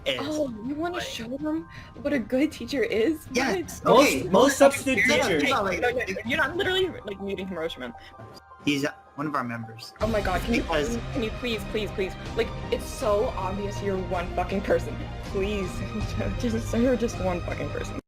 is. Oh, you want to show them what a good teacher is? Yes. What? Okay. Most substitute No, teachers. no, You're not literally like muting Hiroshima. He's one of our members. Oh my god, can you Because- please, like, it's so obvious you're one fucking person. Please, you're just one fucking person.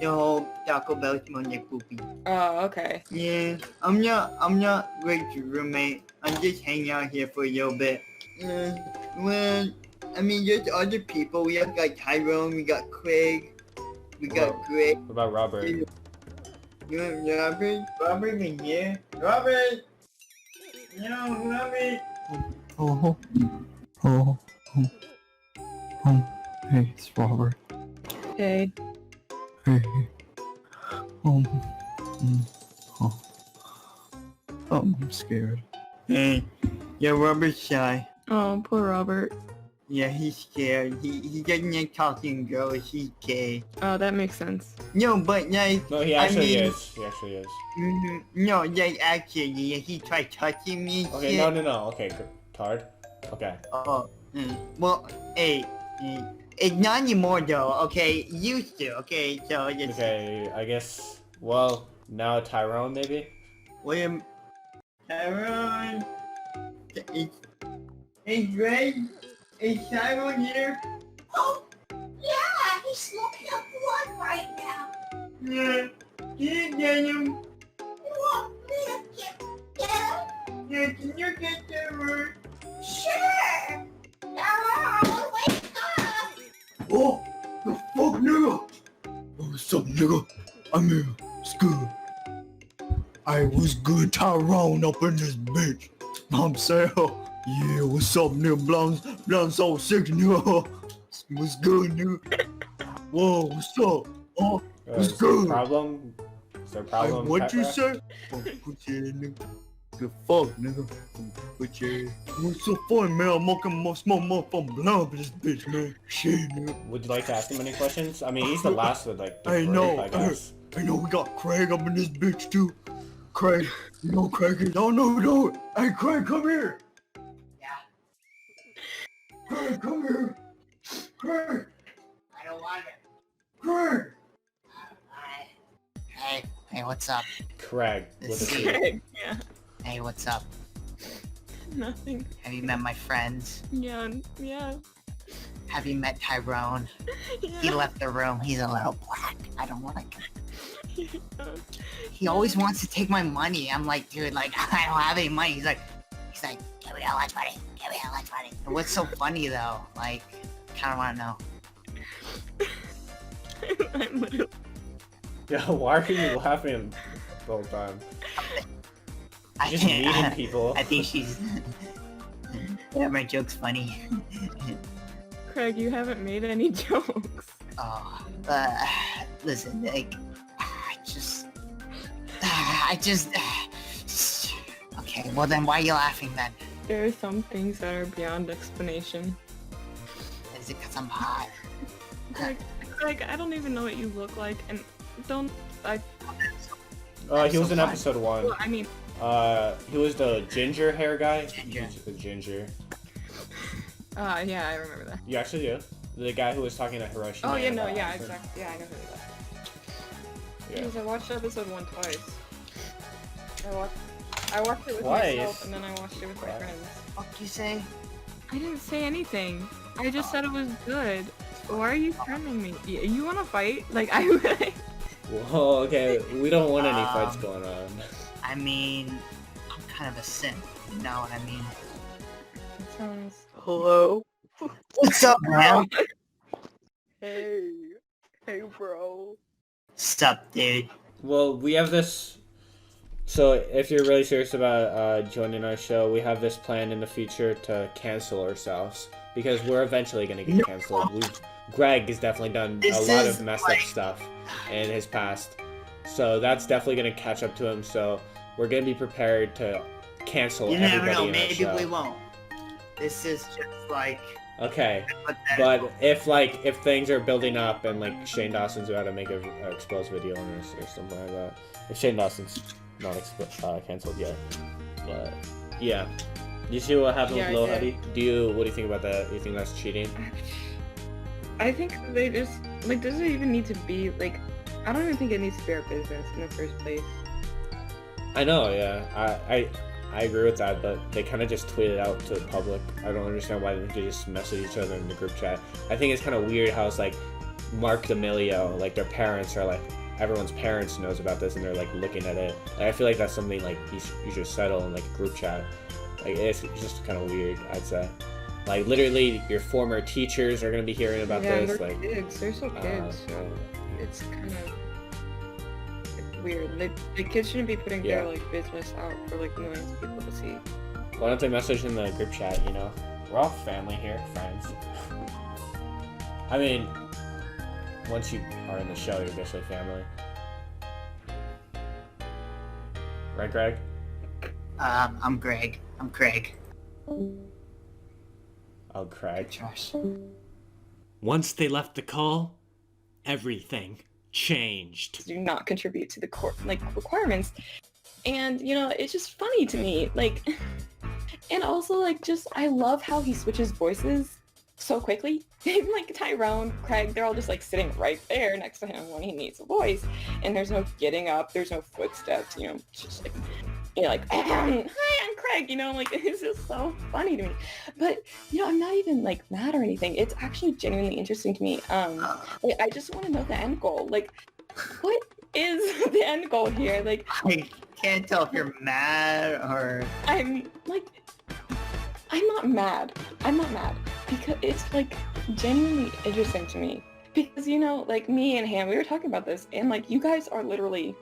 Yo, Taco Bell Monique Poopy. Oh, okay. Yeah, I'm not with your roommate. I'm just hanging out here for a little bit. Well, I mean, there's other people. We have like Tyrone, we got Craig, we got Greg. What about Robert? You know Robert? Robert in here. Robert! No, Robert! Hey, it's Robert. Hey. Hey. I'm scared. Hey, yeah, Robert's shy. Oh, poor Robert. Yeah, he's scared. He doesn't like talking to girls. He's gay. Oh, that makes sense. No, but like, No, he actually is. He actually is. No, like actually, he tried touching me. Okay, shit. no. Okay, good. Tard. Okay. Oh, well, hey, it's not anymore though. Okay, used to. Okay, so just. Okay, I guess. Well, now Tyrone maybe. William, Tyrone. Is Greg? Is Tyrone here? Oh, yeah, he's smoking up blood right now. Yeah. Can you get him? You want me to get him? Yeah, can you get Tyrone? Sure. Oh, wake up. Oh, the fuck, nigga? What's up, nigga? I'm here. It's good. I was good, Tyrone up in this bitch. I'm saying, yeah, what's up, nigga? Blonde so sick, nigga. What's good, nigga? Whoa, what's up? Oh, what's Is there a good? problem? Is there a problem? What you Pat-Rat? say? Oh, put your head, nigga. The fuck, nigga? Put your head. What's so fun, man? I'm smoking motherfucking blunt for this bitch, man. Shit, nigga. Would you like to ask him any questions? I mean, he's the last with like the I group, know. I guess. I know we got Craig up in this bitch too. Craig, you know Craig is. Oh no. Hey Craig, come here. Yeah, Craig, come here. Craig, I don't want it. Craig. Hey, what's up? Craig. With a C. Yeah. Hey, what's up? Nothing. Have you met my friends? Yeah. Have you met Tyrone? He left the room. He's a little black. I don't like him. He always wants to take my money. I'm like, dude, like, I don't have any money. He's like, give me that lunch money. Give me that lunch money. And what's so funny though? Like, kind of want to know. I'm literally. Yeah, why are you laughing the whole time? I Just meeting people. I think she's. Yeah, my joke's funny. Craig, you haven't made any jokes. Oh, listen, like, I just. Okay, well then, why are you laughing then? There are some things that are beyond explanation. Is it because I'm hot? Craig, I don't even know what you look like, and don't like. He was in so fun. episode 1. Well, I mean, He was the ginger hair guy. Ginger. He's the ginger. yeah, I remember that. You actually do. The guy who was talking to Hiroshima. Oh yeah, no, about yeah, Oxford. exactly. Yeah, I know who that. Yeah. Because I watched episode 1 twice. I watched it with Twice? myself, and then I watched it with my What? friends. What you say? I didn't say anything. I just said it was good. Why are you threatening me? You want to fight? Like I. Whoa, okay. We don't want any fights Um, going on. I mean, I'm kind of a simp. You know what I mean? That sounds. Hello. What's up, man? Hey. Hey, bro. What's up, dude? Well, we have this So if you're really serious about joining our show, we have this plan in the future to cancel ourselves because we're eventually gonna get canceled. Greg has definitely done a lot of messed up stuff in his past, so that's definitely gonna catch up to him. So we're gonna be prepared to cancel You never everybody know. in our Maybe show. we won't. This is just like. Okay, but if things are building up and like Shane Dawson's about to make a exposed video on this or something like that, if Shane Dawson's not canceled yet, but yeah, you see what happened with Lil Huddy? What do you think about that? Do you think that's cheating? I think they just like does it even need to be like? I don't even think it needs to be our business in the first place. I know, yeah, I agree with that, but they kind of just tweeted out to the public. I don't understand why they just message each other in the group chat. I think it's kind of weird how it's like Mark D'Amelio, like their parents are like, everyone's parents knows about this and they're like looking at it. Like, I feel like that's something like you should settle in like a group chat. Like it's just kind of weird, I'd say. Like literally your former teachers are gonna be hearing about this. They're Like kids. They're still kids, so it's kind of weird. The kids shouldn't be putting their like business out for like millions of people to see. Why don't they message in the group chat? You know, we're all family here, friends. I mean, once you are in the show, you're basically family. Right, Greg? I'm Greg. I'm Craig. Oh, Craig. Josh. Once they left the call, everything changed. Do not contribute to the court like requirements, and you know it's just funny to me. Like, and also like just I love how he switches voices so quickly. Like Tyrone, Craig, they're all just like sitting right there next to him when he needs a voice, and there's no getting up, there's no footsteps. You know, it's just like. You're like, hi, I'm Craig, you know, like, it's just so funny to me. But, you know, I'm not even, like, mad or anything. It's actually genuinely interesting to me. Like, I just want to know the end goal. Like, what is the end goal here? Like, I can't tell if you're mad or... I'm not mad. I'm not mad. Because it's, like, genuinely interesting to me. Because, you know, like, me and Ham, we were talking about this, and, like, you guys are literally...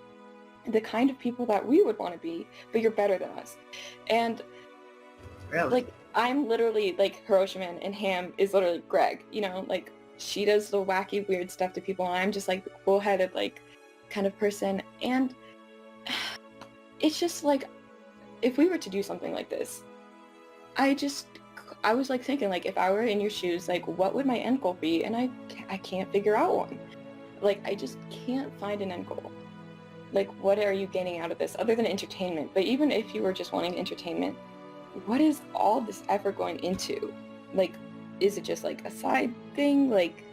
the kind of people that we would want to be, but you're better than us. And Really? like I'm literally like Hiroshima and Ham is literally Greg, you know, like she does the wacky weird stuff to people and I'm just like the cool-headed like kind of person. And it's just like if we were to do something like this, I was like thinking like if I were in your shoes, like what would my end goal be? And I can't figure out one. Like I just can't find an end goal. Like, what are you getting out of this other than entertainment? But even if you were just wanting entertainment, what is all this effort going into? Like, is it just like a side thing? Like,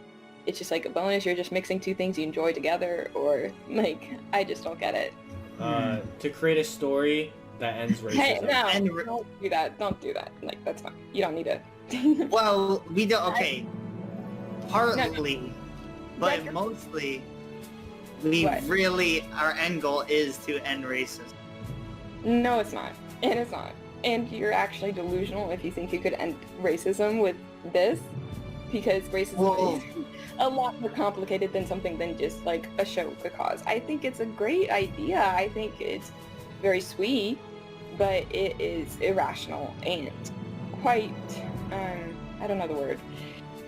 it's just like a bonus, you're just mixing two things you enjoy together? Or, like, I just don't get it. To create a story that ends racism. Hey, no, don't do that. Don't do that. Like, that's fine. You don't need to. Well, we don't... Okay. Partly, but Greg, mostly... We What? really, our end goal is to end racism. No, it's not. And it's not. And you're actually delusional if you think you could end racism with this, because racism is a lot more complicated than something than just like a show could cause. I think it's a great idea. I think it's very sweet, but it is irrational and quite, I don't know the word.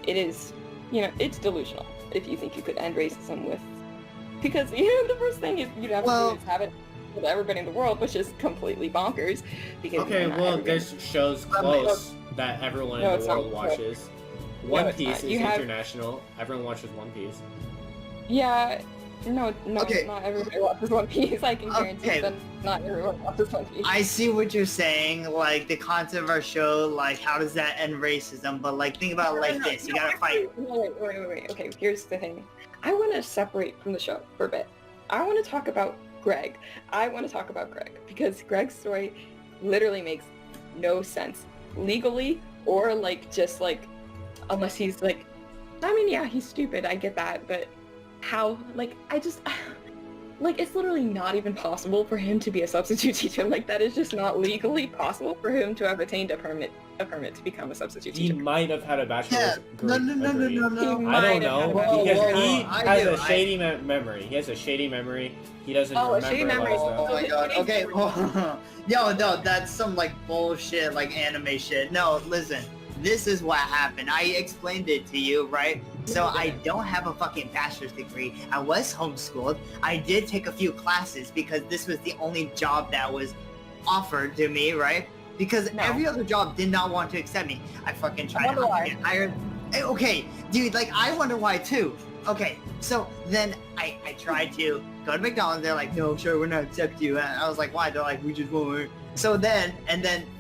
It is, you know, it's delusional if you think you could end racism with, because, you know, the first thing you'd have to do is have it with everybody in the world, which is completely bonkers. Because okay, well, there's shows close that everyone in the world watches. One Piece is international. Everyone watches One Piece. Yeah, no, Okay. not everybody watches One Piece. I can guarantee that not everyone watches One Piece. I see what you're saying, like, the concept of our show, like, how does that end racism? But, like, think about it like this, you gotta fight. Wait. Okay, here's the thing. I want to separate from the show for a bit. I want to talk about Greg. Because Greg's story literally makes no sense legally or like just like unless he's like, I mean, yeah, he's stupid, I get that, but how, like, I just like, it's literally not even possible for him to be a substitute teacher. Like, that is just not legally possible for him to have attained a permit to become a substitute He teacher. might have had a bachelor's No, no, no, no, degree. no, no. He I don't might have know had a Whoa, because whoa, whoa. he I has do, a shady memory. He has a shady memory. He doesn't Oh, a remember shady a lot memory. of stuff. Oh my god. Okay. No, that's some like bullshit, like anime shit. No, listen. This is what happened. I explained it to you, right? So I don't have a fucking bachelor's degree. I was homeschooled. I did take a few classes because this was the only job that was offered to me, right? Because every other job did not want to accept me. I fucking tried to get hired. Okay, dude, like I wonder why too. Okay, so then I tried to go to McDonald's. They're like, no, sure, we're not accept you. And I was like, why? They're like, we just won't. So then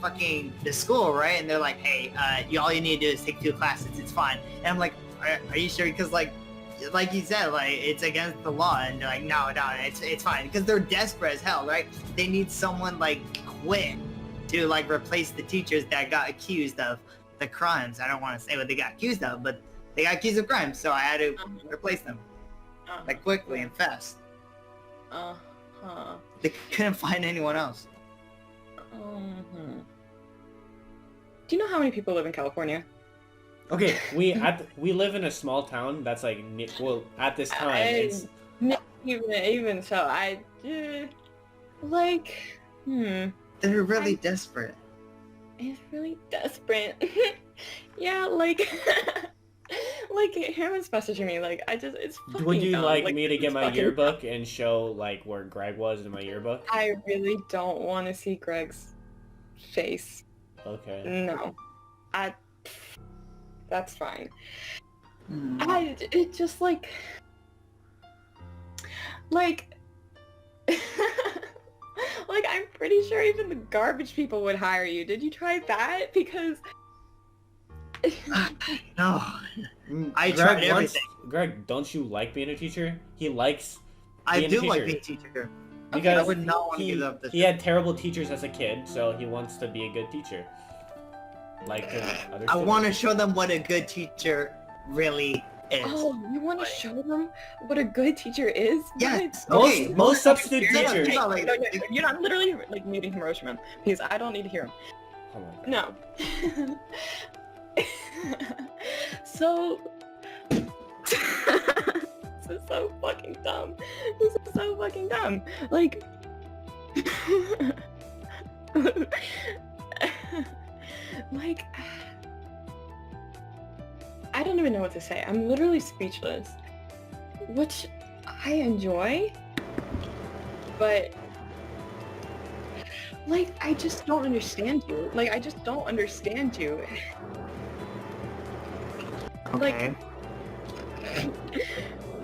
fucking the school, right? And they're like, hey, all you need to do is take 2 classes. It's fine. And I'm like, are you sure? Because like you said, like it's against the law. And they're like, no, it's fine. Because they're desperate as hell, right? They need someone like quit to like replace the teachers that got accused of the crimes. I don't want to say what they got accused of, but they got accused of crimes. So I had to replace them like quickly and fast. They couldn't find anyone else. Do you know how many people live in California? Okay, we live in a small town that's like at this time it's Even so, They're really desperate. It's really desperate. Yeah, like him is messaging me, like, it's fucking Would you dumb. like me to it's get my fucking yearbook and show like where Greg was in my yearbook? I really don't want to see Greg's face. Okay. No. That's fine. It just like like I'm pretty sure even the garbage people would hire you. Did you try that? Because No. I Greg tried everything. Greg, don't you like being a teacher? He likes I being a do teacher. like being a teacher. Because I would not want to give up this. he had terrible teachers as a kid, so he wants to be a good teacher. Like other I students. want to show them what a good teacher really is. oh, you want to show them what a good teacher is? Yes. What? Okay. Most substitute No, teachers. no, like- No, you're not literally like muting Hiroshima because I don't need to hear him. Oh my God. No. So this is so fucking dumb. This is so fucking dumb. Like like I don't even know what to say. I'm literally speechless. Which I enjoy, but like I just don't understand you. Like I just don't understand you. Okay.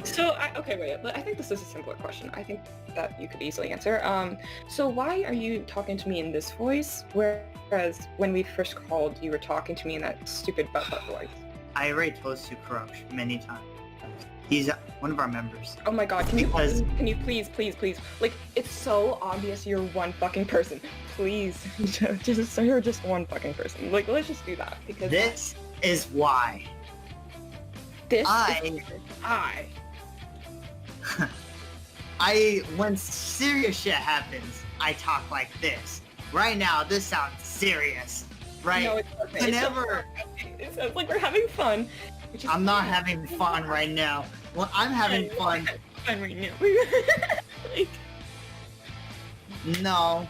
So, okay, wait. I think this is a simpler question. I think that you could easily answer. So why are you talking to me in this voice, whereas when we first called, you were talking to me in that stupid butt voice? I already told to Kurosh many times. He's one of our members. Oh my god, Because- can you please, like, it's so obvious you're one fucking person. Please, you're just one fucking person. Like, let's just do that, because This is why. When serious shit happens, I talk like this. Right now, this sounds serious, right? No, it's okay. Whenever It sounds like we're having fun. which is I'm not fine. having fun right now. Well, I'm having fun. Fun right now. Like, No,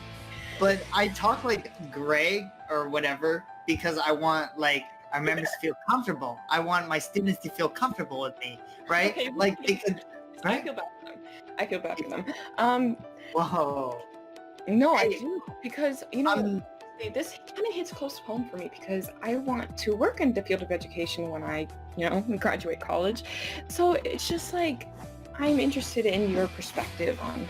but I talk like Greg or whatever because I want like our members to feel comfortable. I want my students to feel comfortable with me, right? Okay, Like they could, I right? feel bad for them. I feel bad for them. Whoa. No, I Hey, do, because, you know, this kind of hits close to home for me because I want to work in the field of education when I, graduate college. So it's just like, I'm interested in your perspective on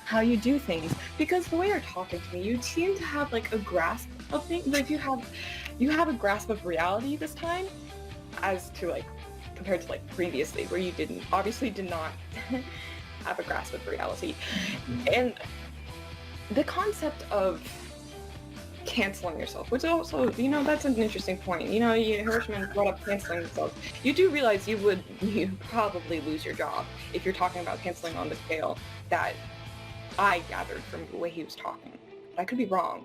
how you do things, because the way you're talking to me, you seem to have like a grasp of things. Like you have a grasp of reality this time, as to like compared to like previously, where you obviously did not have a grasp of reality. And the concept of canceling yourself, which also, that's an interesting point. Hirschman brought up canceling yourself. You do realize you probably lose your job if you're talking about canceling on the scale that I gathered from the way he was talking. But I could be wrong.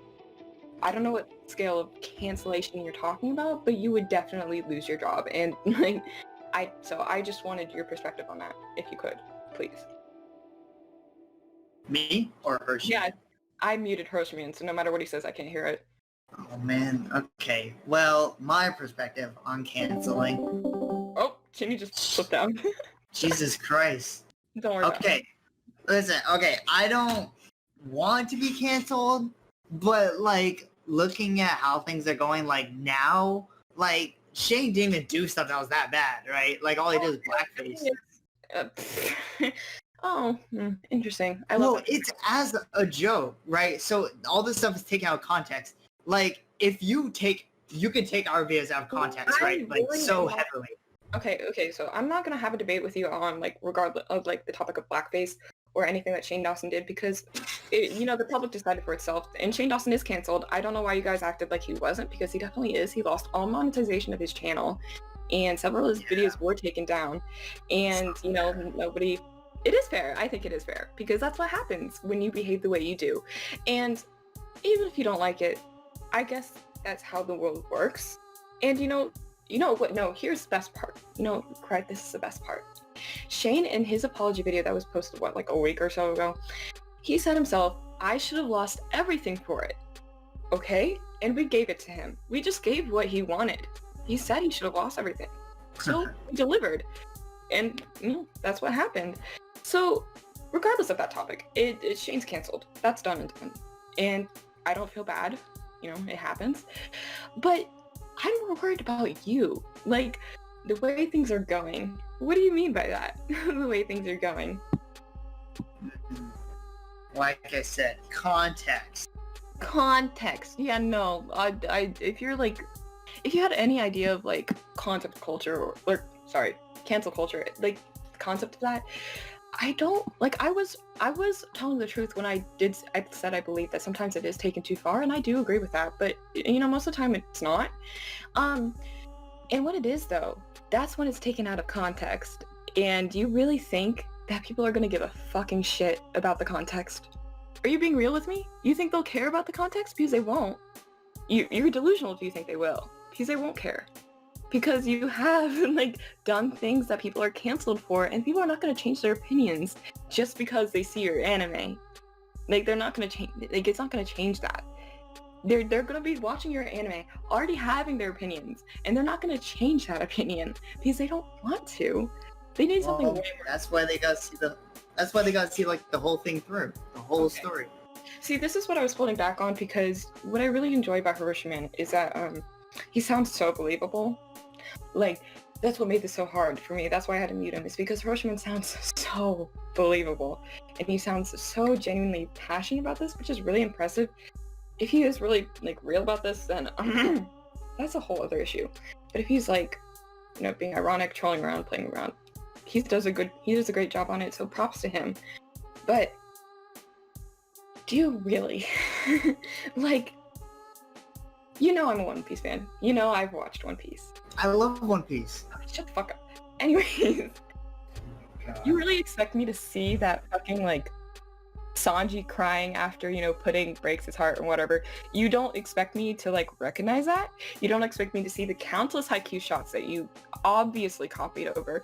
I don't know what scale of cancellation you're talking about, but you would definitely lose your job. And like, I just wanted your perspective on that, if you could, please. Me or Hershey? Yeah, I muted Hirschman, so no matter what he says, I can't hear it. Oh man, okay. Well, my perspective on canceling. Oh, Jimmy just slipped down. Jesus Christ. Don't worry about it. Okay, listen, okay, I don't want to be canceled, but like, looking at how things are going, like now, like, Shane didn't even do stuff that was that bad, right? Like, all he did was blackface. Interesting. I love Well, it's as a joke, right? So all this stuff is taken out of context. Like, if you can take our videos out of context, right? Like, so heavily. Okay, so I'm not gonna have a debate with you on, like, regardless of, like, the topic of blackface or anything that Shane Dawson did, because, the public decided for itself, and Shane Dawson is canceled. I don't know why you guys acted like he wasn't, because he definitely is. He lost all monetization of his channel, and several of his videos were taken down, and, nobody... It is fair. I think it is fair, because that's what happens when you behave the way you do. And even if you don't like it, I guess that's how the world works. And what? No, here's the best part. Craig, this is the best part. Shane, in his apology video that was posted, like a week or so ago, he said himself, I should have lost everything for it. Okay? And we gave it to him. We just gave what he wanted. He said he should have lost everything. So we delivered. And that's what happened. So regardless of that topic, Shane's canceled. That's done and done. And I don't feel bad. It happens. But I'm more worried about you. Like, the way things are going. What do you mean by that? The way things are going. Like I said, context. Context. Yeah, no. If you had any idea of, like, concept culture or cancel culture, like, concept of that, I don't, like, I was telling the truth when I said I believe that sometimes it is taken too far, and I do agree with that, but, most of the time it's not. And when it is, though, that's when it's taken out of context. And you really think that people are gonna give a fucking shit about the context? Are you being real with me? You think they'll care about the context? Because they won't. You're delusional if you think they will, because they won't care. Because you have, like, done things that people are canceled for, and people are not going to change their opinions just because they see your anime. Like, they're not going to change, like, it's not going to change that. They're going to be watching your anime, already having their opinions, and they're not going to change that opinion because they don't want to. They need something way more. That's why they got to see like the whole thing through, the whole story. See, this is what I was holding back on, because what I really enjoy about Hiroshima is that he sounds so believable. Like, that's what made this so hard for me. That's why I had to mute him, is because Hiroshima sounds so believable, and he sounds so genuinely passionate about this, which is really impressive. If he is really, like, real about this, then that's a whole other issue. But if he's, like, being ironic, trolling around, playing around, he does a great job on it, so props to him. But do you really like, I'm a One Piece fan. I've watched One Piece. I love One Piece. Shut the fuck up. Anyways, you really expect me to see that fucking, like, Sanji crying after, Pudding breaks his heart or whatever? You don't expect me to, like, recognize that? You don't expect me to see the countless haiku shots that you obviously copied over?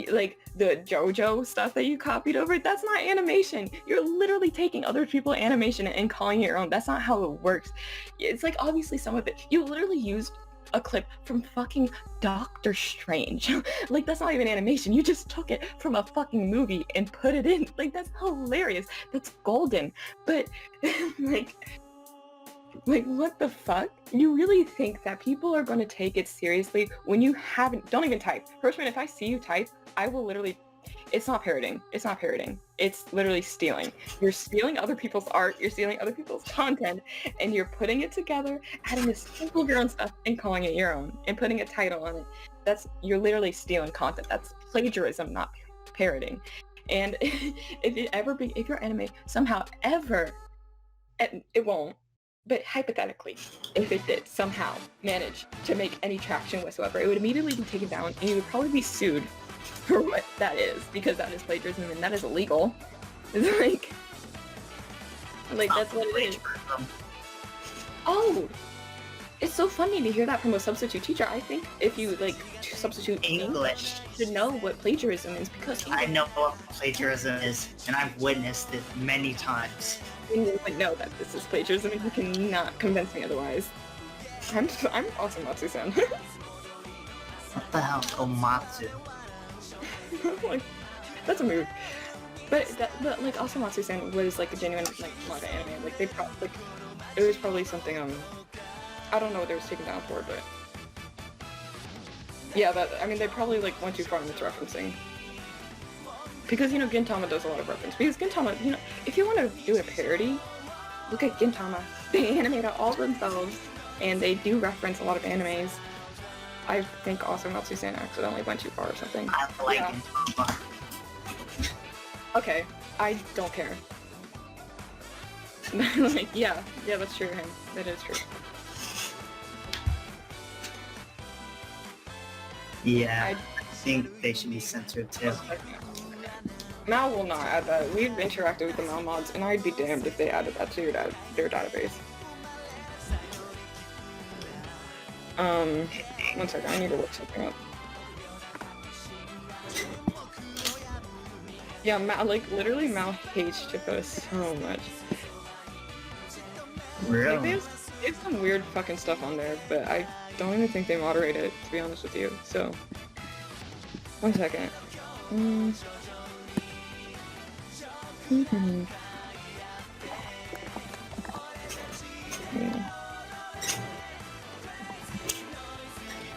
Like, the JoJo stuff that you copied over? That's not animation. You're literally taking other people's animation and calling it your own. That's not how it works. It's like, obviously some of it. You literally used a clip from fucking Doctor Strange. Like, that's not even animation. You just took it from a fucking movie and put it in. Like, that's hilarious. That's golden. But like what the fuck? You really think that people are going to take it seriously when you don't even type? Hirschman, if I see you type, I will literally... It's not parroting. It's literally stealing. You're stealing other people's art, you're stealing other people's content, and you're putting it together, adding a sample of your own stuff, and calling it your own, and putting a title on it. You're literally stealing content. That's plagiarism, not parroting. And if your anime somehow ever, it won't, but hypothetically, if it did somehow manage to make any traction whatsoever, it would immediately be taken down, and you would probably be sued for what that is, because that is plagiarism and that is illegal. It's like that's what it is. Oh, it's so funny to hear that from a substitute teacher. I think if you like substitute English. you should know what plagiarism is because I know what plagiarism is, and I've witnessed it many times. you would know that this is plagiarism, and you cannot convince me otherwise. I'm awesome, Matsu-san. What the hell, Komatsu? Like, that's a move. But like Asamatsu-san was like a genuine like manga anime. Like they like it was probably something I don't know what they was taken down for, but yeah, I mean they probably like went too far in its referencing. Because Gintama does a lot of reference. Because Gintama, if you want to do a parody, look at Gintama. They animate it all themselves, and they do reference a lot of animes. I think Asamatsu-san accidentally went too far or something. I like Gintama. Okay, I don't care. Like, yeah, that's true, him. That is true. Yeah, I think they should be censored too. Mal will not add that. We've interacted with the Mal mods, and I'd be damned if they added that to their database. One second, I need to look something up. Yeah, Mal, like, literally Mal hates Chico so much. Really? Like, there's some weird fucking stuff on there, but I don't even think they moderate it, to be honest with you, so... One second.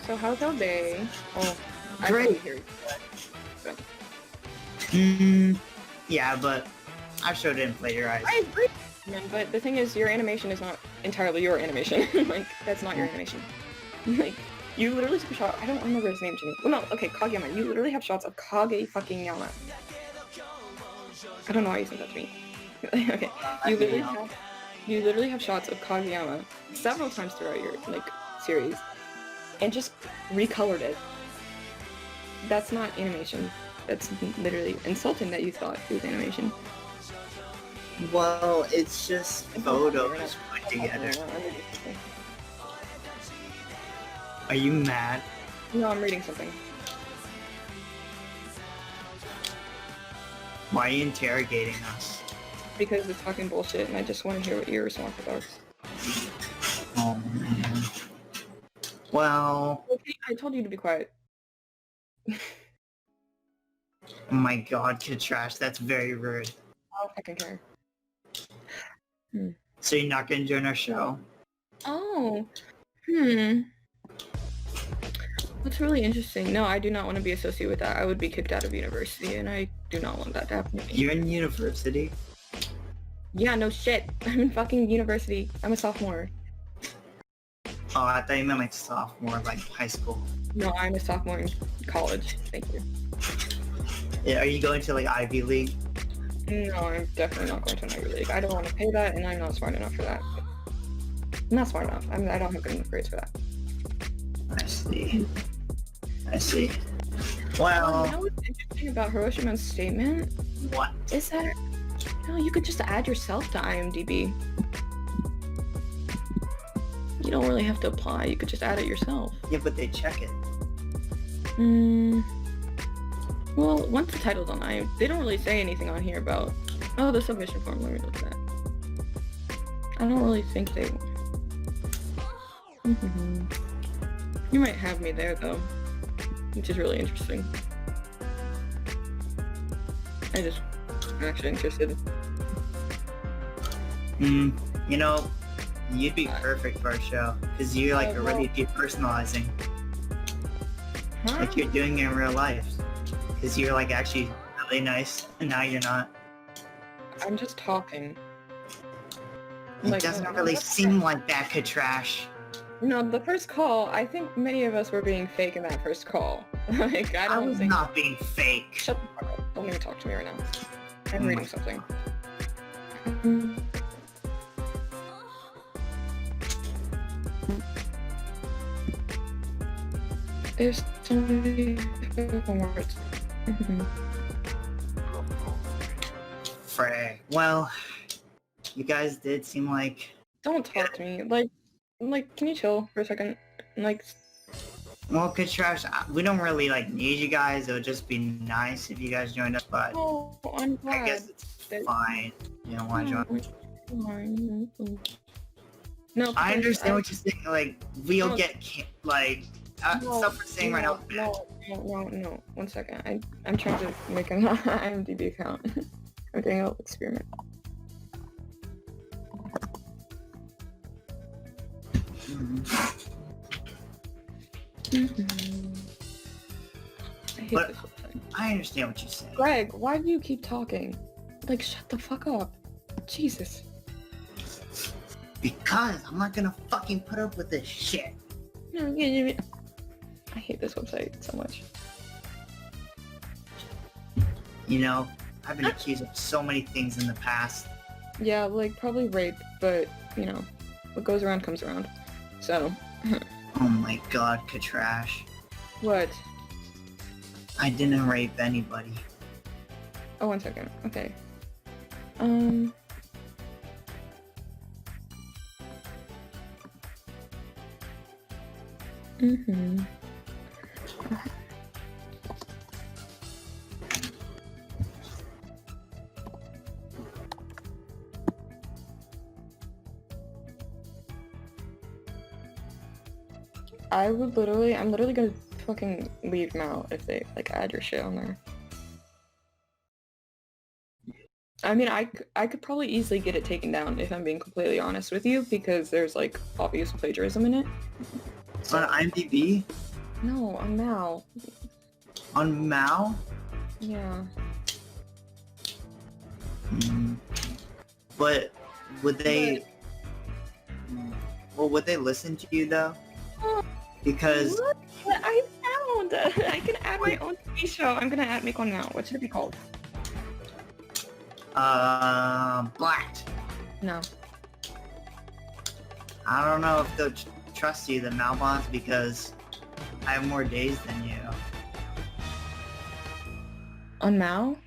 So how's your day? Oh, I Great. couldn't hear you. Yeah, but I showed it in plagiarized. I agree, man, but the thing is, your animation is not entirely your animation. Like, that's not your animation. Like, you literally took a shot. I don't remember his name, Jimmy. Well, no, okay, Kageyama. You literally have shots of Kage fucking Yama. I don't know why you said that to me. Okay, you literally have shots of Kageyama several times throughout your series, and just recolored it. That's not animation. That's literally insulting that you thought it was animation. Well, it's just photos put together. Are you mad? No, I'm reading something. Why are you interrogating us? Because it's fucking bullshit, and I just want to hear what your responses are. Oh man. Well, Okay, I told you to be quiet. oh my god, kid trash, that's very rude. I don't fucking care. So you're not gonna join our show? Oh. That's really interesting. No, I do not want to be associated with that. I would be kicked out of university, and I do not want that to happen to me. You're in university? Yeah, no shit. I'm in fucking university. I'm a sophomore. Oh, I thought you meant like sophomore, like high school. No, I'm a sophomore in college. Thank you. Yeah, are you going to like Ivy League? No, I'm definitely not going to an Ivy League. I don't want to pay that, and I'm not smart enough for that. I'm not smart enough. I don't have good enough grades for that. I see. I see. Well... You know what's interesting about Hiroshima's statement? What? Is that... No, you could just add yourself to IMDb. You don't really have to apply. You could just add it yourself. Yeah, but they check it. Well, once the title's on IMDb, they don't really say anything on here about... Oh, the submission form. Let me look at that. I don't really think they... You might have me there, though. Which is really interesting. I'm actually interested. You know, you'd be perfect for our show, because you're like already depersonalizing. Huh? Like you're doing it in real life. Because you're like actually really nice, and now you're not. I'm just talking. It doesn't really seem like that, could trash. No, the first call, I think many of us were being fake in that first call. Like, I I don't was think... not being fake. Shut the fuck up. Don't even talk to me right now. I'm reading something. There's so many words. Frey. Well, you guys did seem like... Don't talk to me. Like, can you chill for a second? Like, Well, Trash, we don't really, like, need you guys. It would just be nice if you guys joined us, but oh, I'm glad. I guess it's that- fine. You don't want to join. No, I understand what you're saying. Like, we'll No. get, stuff we're saying right now. No. 1 second. I'm trying to make an IMDb account. I'm doing a little experiment. I hate But- this whole thing. I understand what you're saying. Greg, why do you keep talking? Like, shut the fuck up. Jesus. Because I'm not gonna fucking put up with this shit. No, I hate this website so much. You know, I've been accused of so many things in the past. Yeah, like, probably rape, but, you know, what goes around comes around. So, Oh my god, Katrash. what? I didn't rape anybody. Oh, 1 second. Okay. Mm-hmm. I'm literally gonna fucking leave now if they, like, add your shit on there. I mean, I could probably easily get it taken down if I'm being completely honest with you, because there's, like, obvious plagiarism in it. On IMDb? No, I'm now. On Mao? Yeah. But would they... Well, would they listen to you though? Because... Look what I found! I can add my own TV show. I'm gonna make one now. What should it be called? Blacked. No. I don't know if they'll trust you, the Malbots, because I have more days than you. On Mao?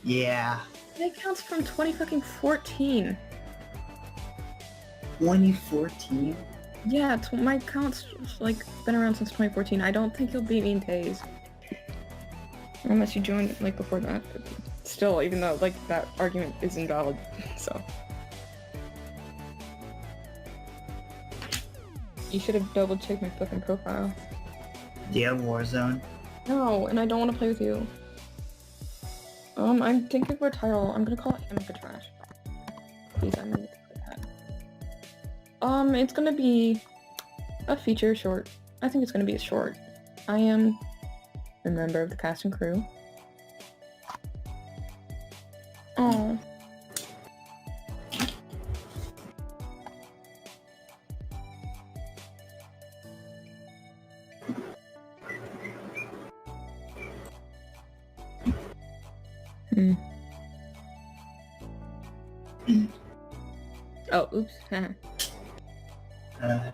Yeah. That counts from 2014. 2014? Yeah, my account's like been around since 2014. I don't think you'll beat me in days. Unless you joined like before that. But still, even though like that argument is invalid, so. You should have double checked my fucking profile. Do you have Warzone? No, and I don't want to play with you. I'm thinking of a title. I'm gonna call it Amateur Trash. Please, I'm gonna put that. It's gonna be a feature short. I think it's gonna be a short. I am a member of the cast and crew. Oh. Oh, oops. Uh,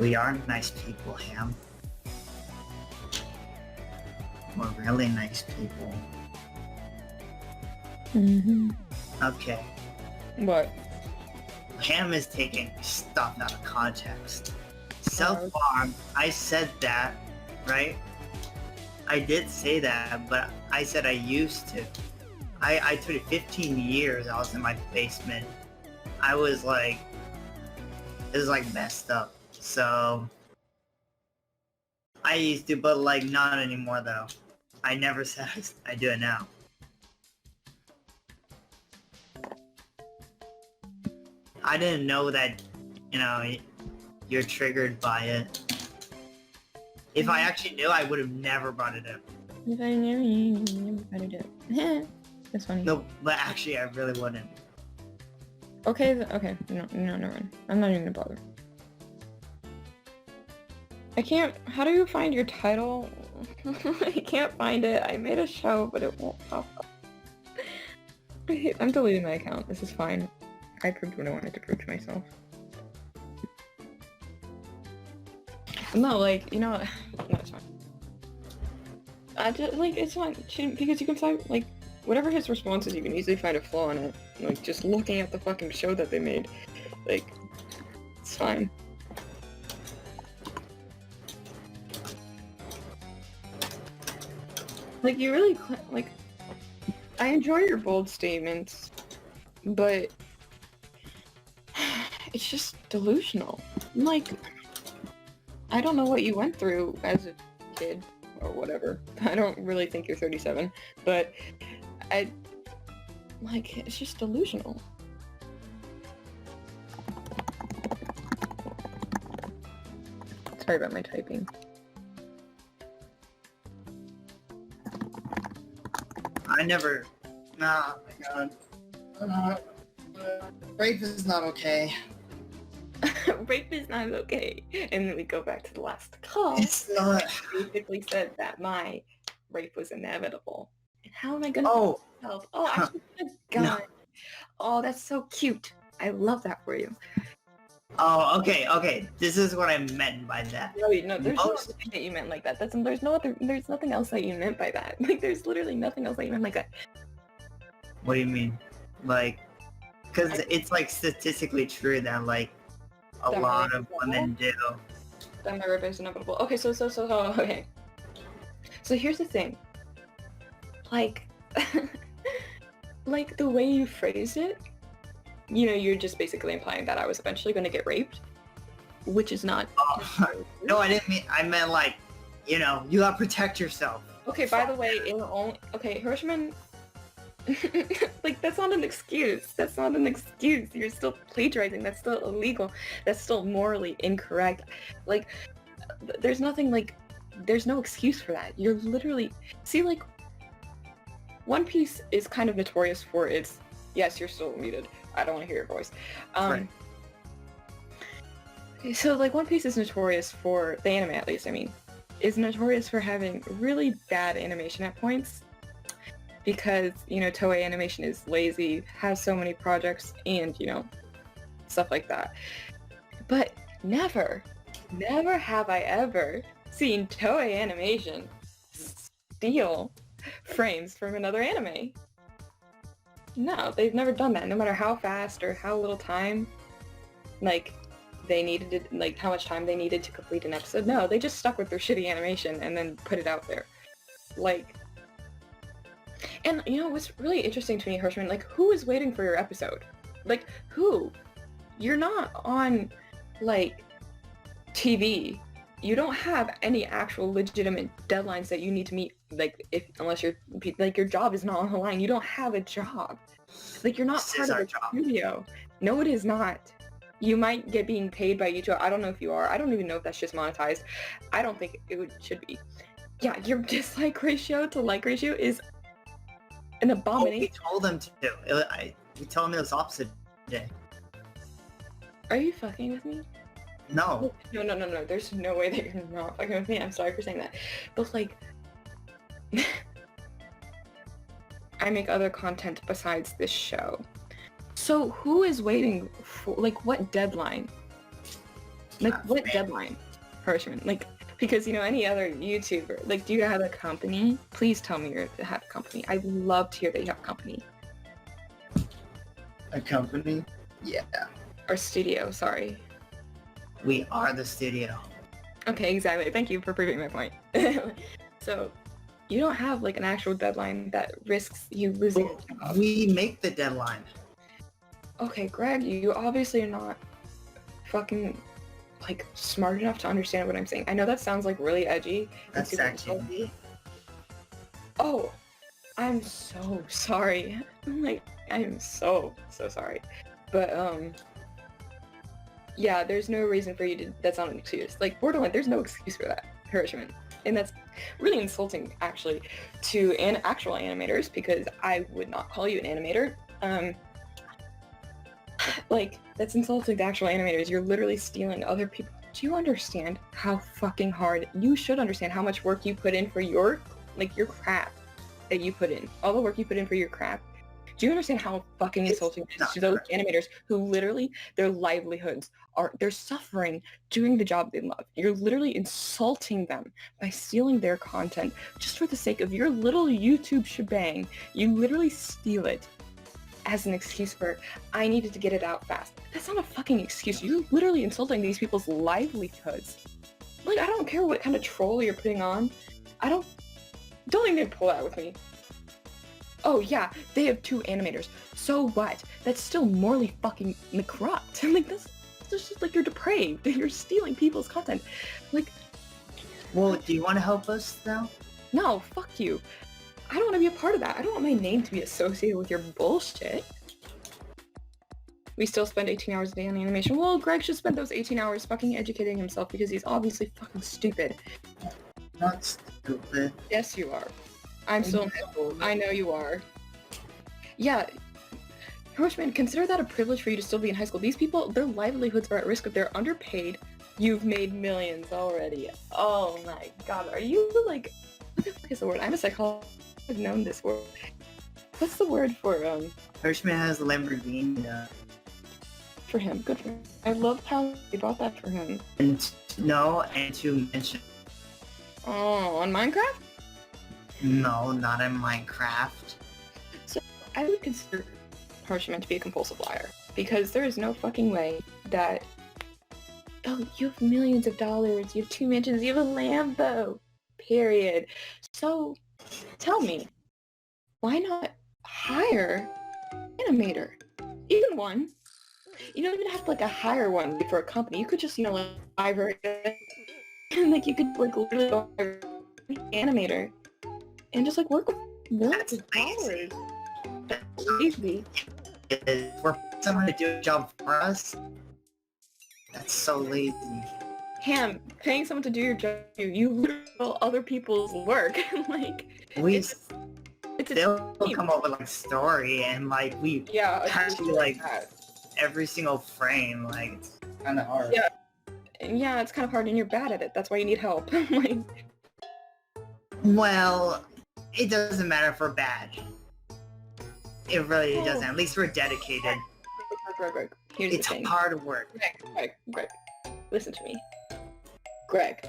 we are nice people, Ham. We're really nice people. Mm-hmm. Okay. What? Ham is taking stuff out of context. Self-harm, I said that, right? I did say that, but I said I used to. I took it 15 years I was in my basement. I was like, it was like messed up. So, I used to, but like not anymore though. I never said I do it now. I didn't know that, you know, you're triggered by it. If I actually knew, I would have never brought it up. If I knew you never tried to do it. That's funny. No, but actually, I really wouldn't. Okay, okay. No, never mind. I'm not even gonna bother. I can't... How do you find your title? I can't find it. I made a show, but it won't pop up. I'm deleting my account. This is fine. I proved what I wanted to prove to myself. No, like, you know, no, it's fine. I just, like, it's fine, because you can find, like, whatever his response is, you can easily find a flaw in it. Like, just looking at the fucking show that they made. Like, it's fine. Like, you really, like, I enjoy your bold statements, but it's just delusional. Like, I don't know what you went through as a kid or whatever. I don't really think you're 37, but it's just delusional. Sorry about my typing. I never. Nah, oh my god. Rape is not okay. Rape is not okay. And then we go back to the last call. It's not. Basically said that my rape was inevitable. And how am I gonna Oh. help? Oh, I should have gone. No. Oh, that's so cute. I love that for you. Oh, okay. This is what I meant by that. No, there's no Most- other thing that you meant like that. There's nothing else that you meant by that. Like, there's literally nothing else that you meant like that. What do you mean? Like, because it's like statistically true that like a That lot rape of is women do. That my rape is inevitable. Okay, so okay. So here's the thing. Like, like the way you phrase it, you know, you're just basically implying that I was eventually going to get raped, which is not. No, I didn't mean. I meant like, you know, you gotta protect yourself. Okay, by the way, Hirschman, like, that's not an excuse. That's not an excuse. You're still plagiarizing. That's still illegal. That's still morally incorrect. Like, there's nothing, like, there's no excuse for that. You're literally, see, like, One Piece is kind of notorious for its, yes, you're still muted. I don't want to hear your voice. Right. Okay, so, like, One Piece is notorious for, the anime at least, I mean, is notorious for having really bad animation at points. Because, you know, Toei Animation is lazy, has so many projects, and, you know, stuff like that. But never have I ever seen Toei Animation steal frames from another anime. No, they've never done that, no matter how fast or how little time, like, they needed it, like, how much time they needed to complete an episode. No, they just stuck with their shitty animation and then put it out there. Like, and, you know, what's really interesting to me, Hirschman, like, who is waiting for your episode? Like, who? You're not on, like, TV. You don't have any actual legitimate deadlines that you need to meet, like, unless you're, like, your job is not on the line. You don't have a job. Like, you're not This part is of our a job. studio. No, it is not. You might get being paid by YouTube. I don't know if you are. I don't even know if that's just monetized. I don't think should be. Yeah, your dislike ratio to like ratio is an Oh, we abomination. told them to. We told them it was opposite day. Are you fucking with me? No. No. There's no way that you're not fucking with me. I'm sorry for saying that. But, like, I make other content besides this show. So who is waiting for, like, what deadline? Like, what deadline, Hirschman? Like, because, you know, any other YouTuber, like, do you have a company? Please tell me you have a company. I'd love to hear that you have a company. A company? Yeah. Or studio, sorry. We are the studio. Okay, exactly. Thank you for proving my point. So, you don't have, like, an actual deadline that risks you losing a job. We make the deadline. Okay, Greg, you obviously are not fucking, like, smart enough to understand what I'm saying. I know that sounds, like, really edgy. and That's super actually insulting. me. Oh, I'm so sorry. Like, I'm so sorry. But, yeah, there's no reason for you to, that's not an excuse. Like, borderline, there's no excuse for that, Hirschman. And that's really insulting, actually, to actual animators, because I would not call you an animator. Like, that's insulting to actual animators. You're literally stealing other people. Do you understand how fucking hard, you should understand how much work you put in for your, like, your crap that you put in. All the work you put in for your crap Do you understand how fucking insulting it is to those animators who literally, their livelihoods they're suffering doing the job they love. You're literally insulting them by stealing their content just for the sake of your little YouTube shebang. You literally steal it as an excuse for, I needed to get it out fast. That's not a fucking excuse. You're literally insulting these people's livelihoods. Like, I don't care what kind of troll you're putting on. Don't even pull that with me. Oh yeah, they have 2 animators. So what? That's still morally fucking corrupt. Like, that's just like, you're depraved. You're stealing people's content. Like, Well, do you want to help us now? no, fuck you. I don't want to be a part of that. I don't want my name to be associated with your bullshit. We still spend 18 hours a day on animation. Well, Greg should spend those 18 hours fucking educating himself because he's obviously fucking stupid. Not stupid. Yes, you are. I'm still... I know you are. Yeah. Hirschman, consider that a privilege for you to still be in high school. These people, their livelihoods are at risk if they're underpaid. You've made millions already. Oh my god. Are you like... What the fuck is the word? I'm a psychologist. I've known this word. What's the word for, Hirschman has a Lamborghini. For him? Good for him. I love how they bought that for him. And to mention... Oh, on Minecraft? No, not in Minecraft. So, I would consider Hirschman to be a compulsive liar. Because there is no fucking way that... Oh, you have millions of dollars, you have 2 mansions, you have a Lambo. Period. So, tell me, why not hire an animator? Even one. You don't even have to, like, hire one for a company. You could just, like, library and, like, you could, like, literally go hire an animator and just, like, work with millions of dollars. That's easy. For someone to do a job for us, that's so lazy. Ham, paying someone to do your job, you literally do other people's work. Like, They'll team. come up with like story and like we have to like every single frame. Like, it's kind of hard. Yeah, it's kind of hard and you're bad at it. That's why you need help. Like, well, it doesn't matter if we're bad. It really doesn't. At least we're dedicated. Greg. Here's It's the thing. hard work. Greg. Listen to me. Greg.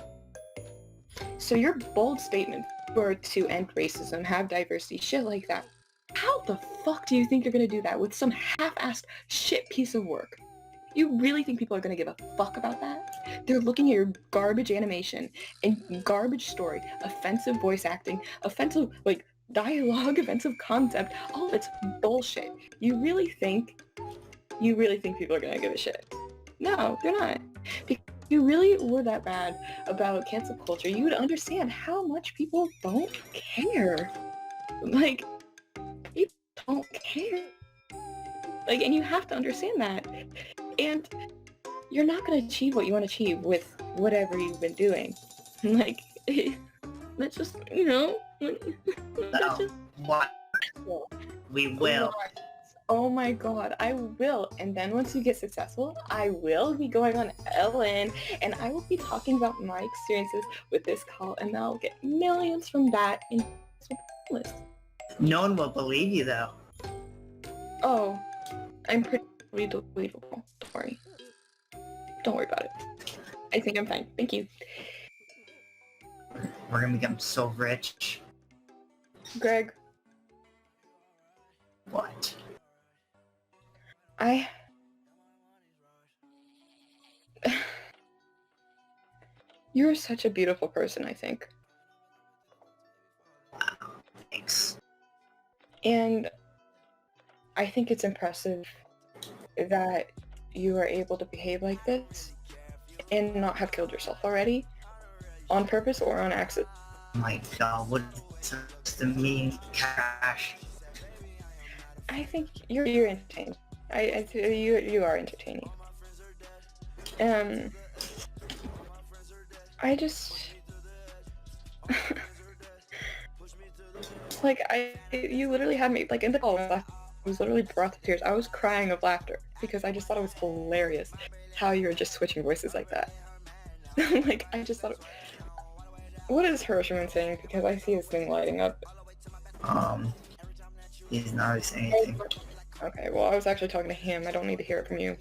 So your bold statement were to end racism, have diversity, shit like that. How the fuck do you think you're gonna do that with some half-assed shit piece of work? You really think people are gonna give a fuck about that? They're looking at your garbage animation and garbage story, offensive voice acting, offensive, like, dialogue, offensive concept, all of it's bullshit. You really think people are gonna give a shit? No, they're not. Because if you really were that bad about cancel culture, you would understand how much people don't care. Like, people don't care. Like, and you have to understand that. And you're not going to achieve what you want to achieve with whatever you've been doing. Like, let's just, No. What? We will. Oh my god, I will. And then once you get successful, I will be going on Ellen, and I will be talking about my experiences with this call, and I'll get millions from that in list. No one will believe you though. Oh, I'm pretty believable. Don't worry. Don't worry about it. I think I'm fine. Thank you. We're gonna become so rich. Greg, What? You're such a beautiful person, I think. Wow. Thanks. And I think it's impressive that you are able to behave like this and not have killed yourself already on purpose or on accident. Oh my god, what is this supposed to mean, Cash? I think you're entertaining. You are entertaining. I just like you literally had me like in the call. I was literally brought to tears. I was crying of laughter because I just thought it was hilarious how you were just switching voices like that. Like, I just thought, what is Hirschman saying? Because I see his thing lighting up. He's not saying anything. Okay, well, I was actually talking to him. I don't need to hear it from you.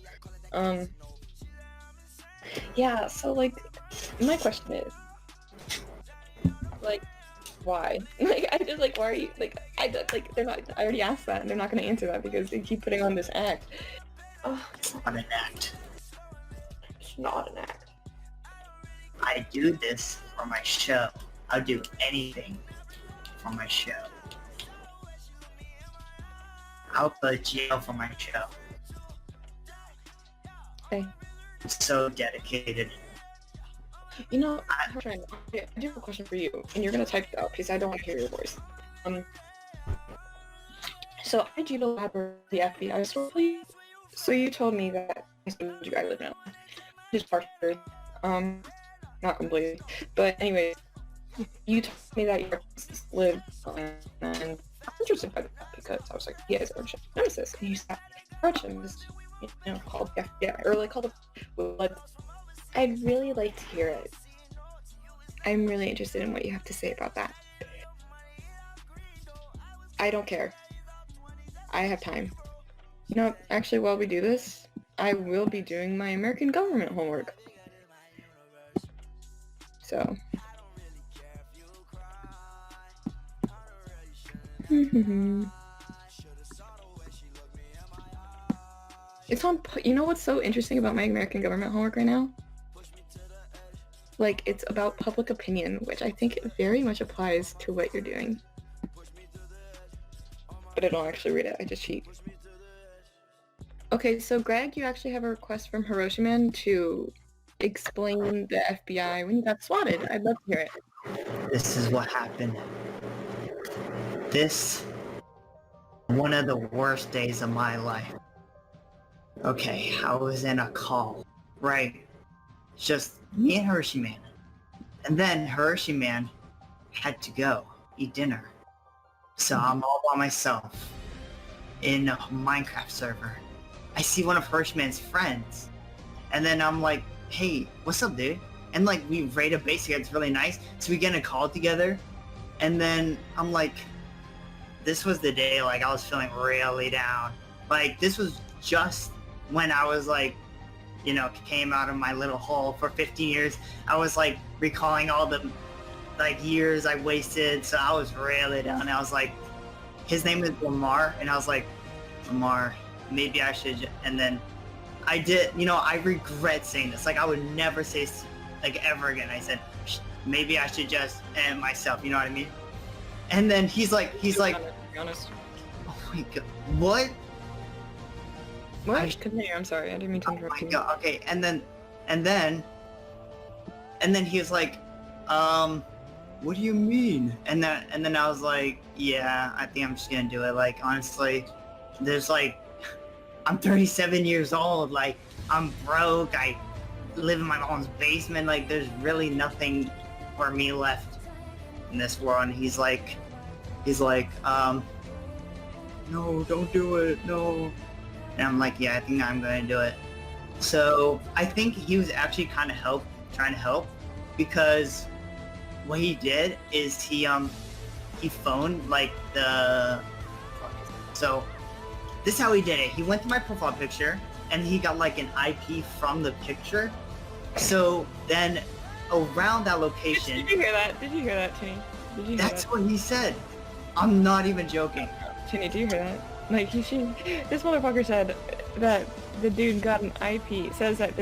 Yeah, so, like, my question is, like, why? Like, I just, like, why are you, like, they're not, I already asked that, and they're not going to answer that because they keep putting on this act. Oh, It's not an act. it's not an act. I do this for my show. I'll do anything for my show. I'll go to jail for my show. Okay. I'm so dedicated. You know, I do have a question for you, and you're gonna type it out because I don't want to hear your voice. So how did you know about the FBI story? So you told me that I told you I live in LA. Just partially, not completely, but anyway, you told me that your lived and I'm interested by that because I was like, he has a nemesis, and you said, Archim is, you know, called the FBI, or like called the. I'd really like to hear it. I'm really interested in what you have to say about that. I don't care. I have time. You know, actually, while we do this, I will be doing my American government homework. So. It's on. You know what's so interesting about my American government homework right now? Like, it's about public opinion, which I think very much applies to what you're doing. But I don't actually read it, I just cheat. Okay, so Greg, you actually have a request from Hiroshiman to explain the FBI when you got swatted. I'd love to hear it. This is what happened. This, one of the worst days of my life. Okay, I was in a call, right? Just me and Hiroshiman. And then Hiroshiman had to go eat dinner. So I'm all by myself in a Minecraft server. I see one of Hiroshiman's friends. And then I'm like, hey, what's up, dude? And like, we raid a base here, it's really nice. So we get in a call together. And then I'm like, this was the day like I was feeling really down. Like, this was just when I was like, you know, came out of my little hole for 15 years. I was like recalling all the like years I wasted. So I was really down. I was like, his name is Lamar. And I was like, Lamar, maybe I should. And then I did, you know, I regret saying this. Like, I would never say like ever again. I said, maybe I should just end myself. You know what I mean? And then he's like, To be honest. oh my God, what? What? Continue, I'm sorry, I didn't mean to interrupt you. God, okay, and then he was like, what do you mean? And then I was like, yeah, I think I'm just gonna do it. Like, honestly, there's like, I'm 37 years old, like, I'm broke, I live in my mom's basement, like, there's really nothing for me left in this world. And he's like, no, don't do it, no. And I'm like, yeah, I think I'm gonna do it. So I think he was actually kind of trying to help, because what he did is he phoned like so this is how he did it. He went to my profile picture and he got like an IP from the picture. So then around that location. Did you hear that? Did you hear that, Tinny? Did you hear That's that? what he said. I'm not even joking. Tinny, do you hear that? Like, this motherfucker said that the dude got an IP. Says that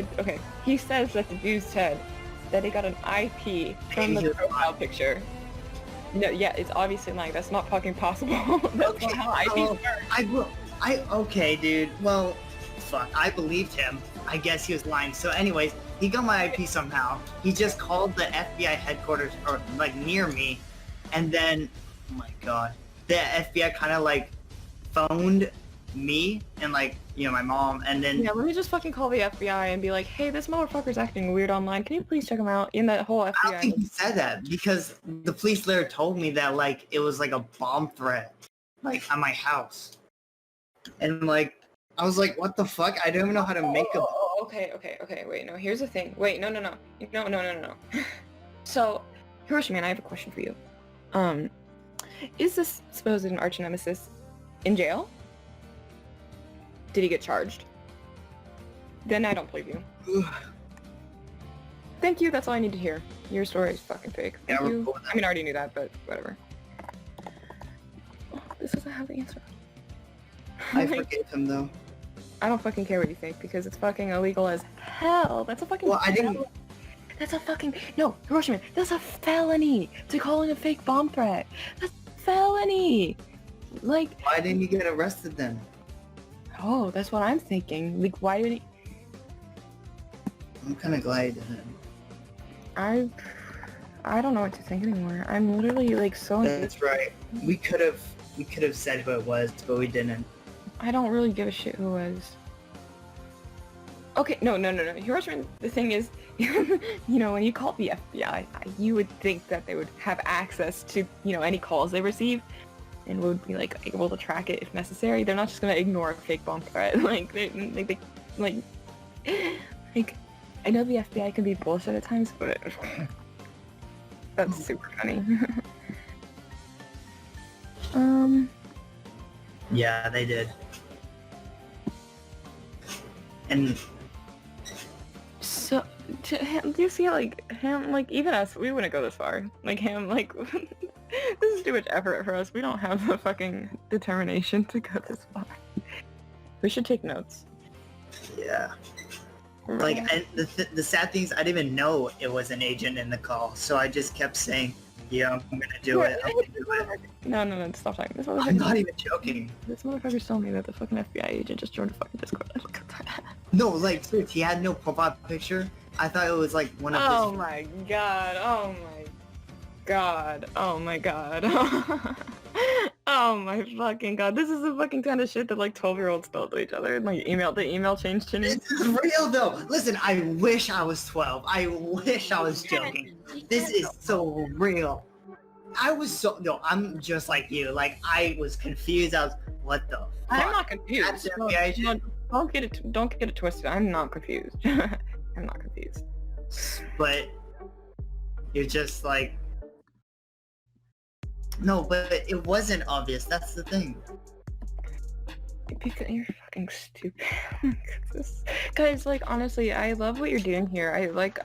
he says that the dude said that he got an IP from the profile picture. No, yeah, it's obviously lying. That's not fucking possible. That's not how IPs work. Okay, dude. Well, fuck. I believed him. I guess he was lying. So anyways, he got my IP somehow. He just called the FBI headquarters, or like near me, and then, oh my God, the FBI kind of like phoned me and like, you know, my mom, and then Yeah, let me just fucking call the FBI and be like, hey, this motherfucker's acting weird online. Can you please check him out? In that whole FBI. I don't think he said that, because the police later told me that like it was like a bomb threat, like at my house, and like I was like, what the fuck? I don't even know how to make a. Okay. Wait, no. Here's the thing. Wait, no. So, Hiroshi, man, I have a question for you. Is this supposed an arch nemesis In jail? Did he get charged? Then I don't believe you. Thank you, that's all I need to hear. Your story is fucking fake. Thank Yeah, we're you. cool with that. I mean, I already knew that, but whatever. Oh, this doesn't have the answer. I Like, forgave him though. I don't fucking care what you think because it's fucking illegal as hell. That's a fucking Well, I didn't. That's a fucking no, Hiroshima. That's a felony to call in a fake bomb threat. That's a felony. Like, Why didn't you get arrested then? oh, that's what I'm thinking. Like, why did he? I'm kind of glad he didn't. I don't know what to think anymore. I'm literally like so. That's right. We could have said who it was, but we didn't. I don't really give a shit who it was. Okay, no. Hiroshima, the thing is, you know, when you call the FBI, you would think that they would have access to, you know, any calls they receive and would be, like, able to track it if necessary. They're not just gonna ignore a fake bomb threat. Like, I know the FBI can be bullshit at times, but that's super funny. Yeah, they did. And So, to him, do you see, like, him, like, even us, we wouldn't go this far. Like, him, like, this is too much effort for us. We don't have the fucking determination to go this far. We should take notes. yeah, like the sad thing is I didn't even know it was an agent in the call, so I just kept saying, "Yeah, I'm gonna do it." I'm gonna do it. No, stop talking. I'm not even joking. This motherfucker's telling me that the fucking FBI agent just joined the fucking Discord. No, like seriously, he had no profile picture. I thought it was like one of Oh his. my god, oh my god, oh my god. Oh my fucking god. This is the fucking kind of shit that like 12-year-olds tell to each other. Like the email changed to me. This is real though. Listen, I wish I was 12. I wish I was joking. This is so real. I'm just like you. Like I was confused. I was, what the fuck? I'm not confused. That's the FBI agent. Don't get it twisted. I'm not confused. I'm not confused. But you're just like, no, but it wasn't obvious. That's the thing. Because you're fucking stupid. Guys, like honestly, I love what you're doing here.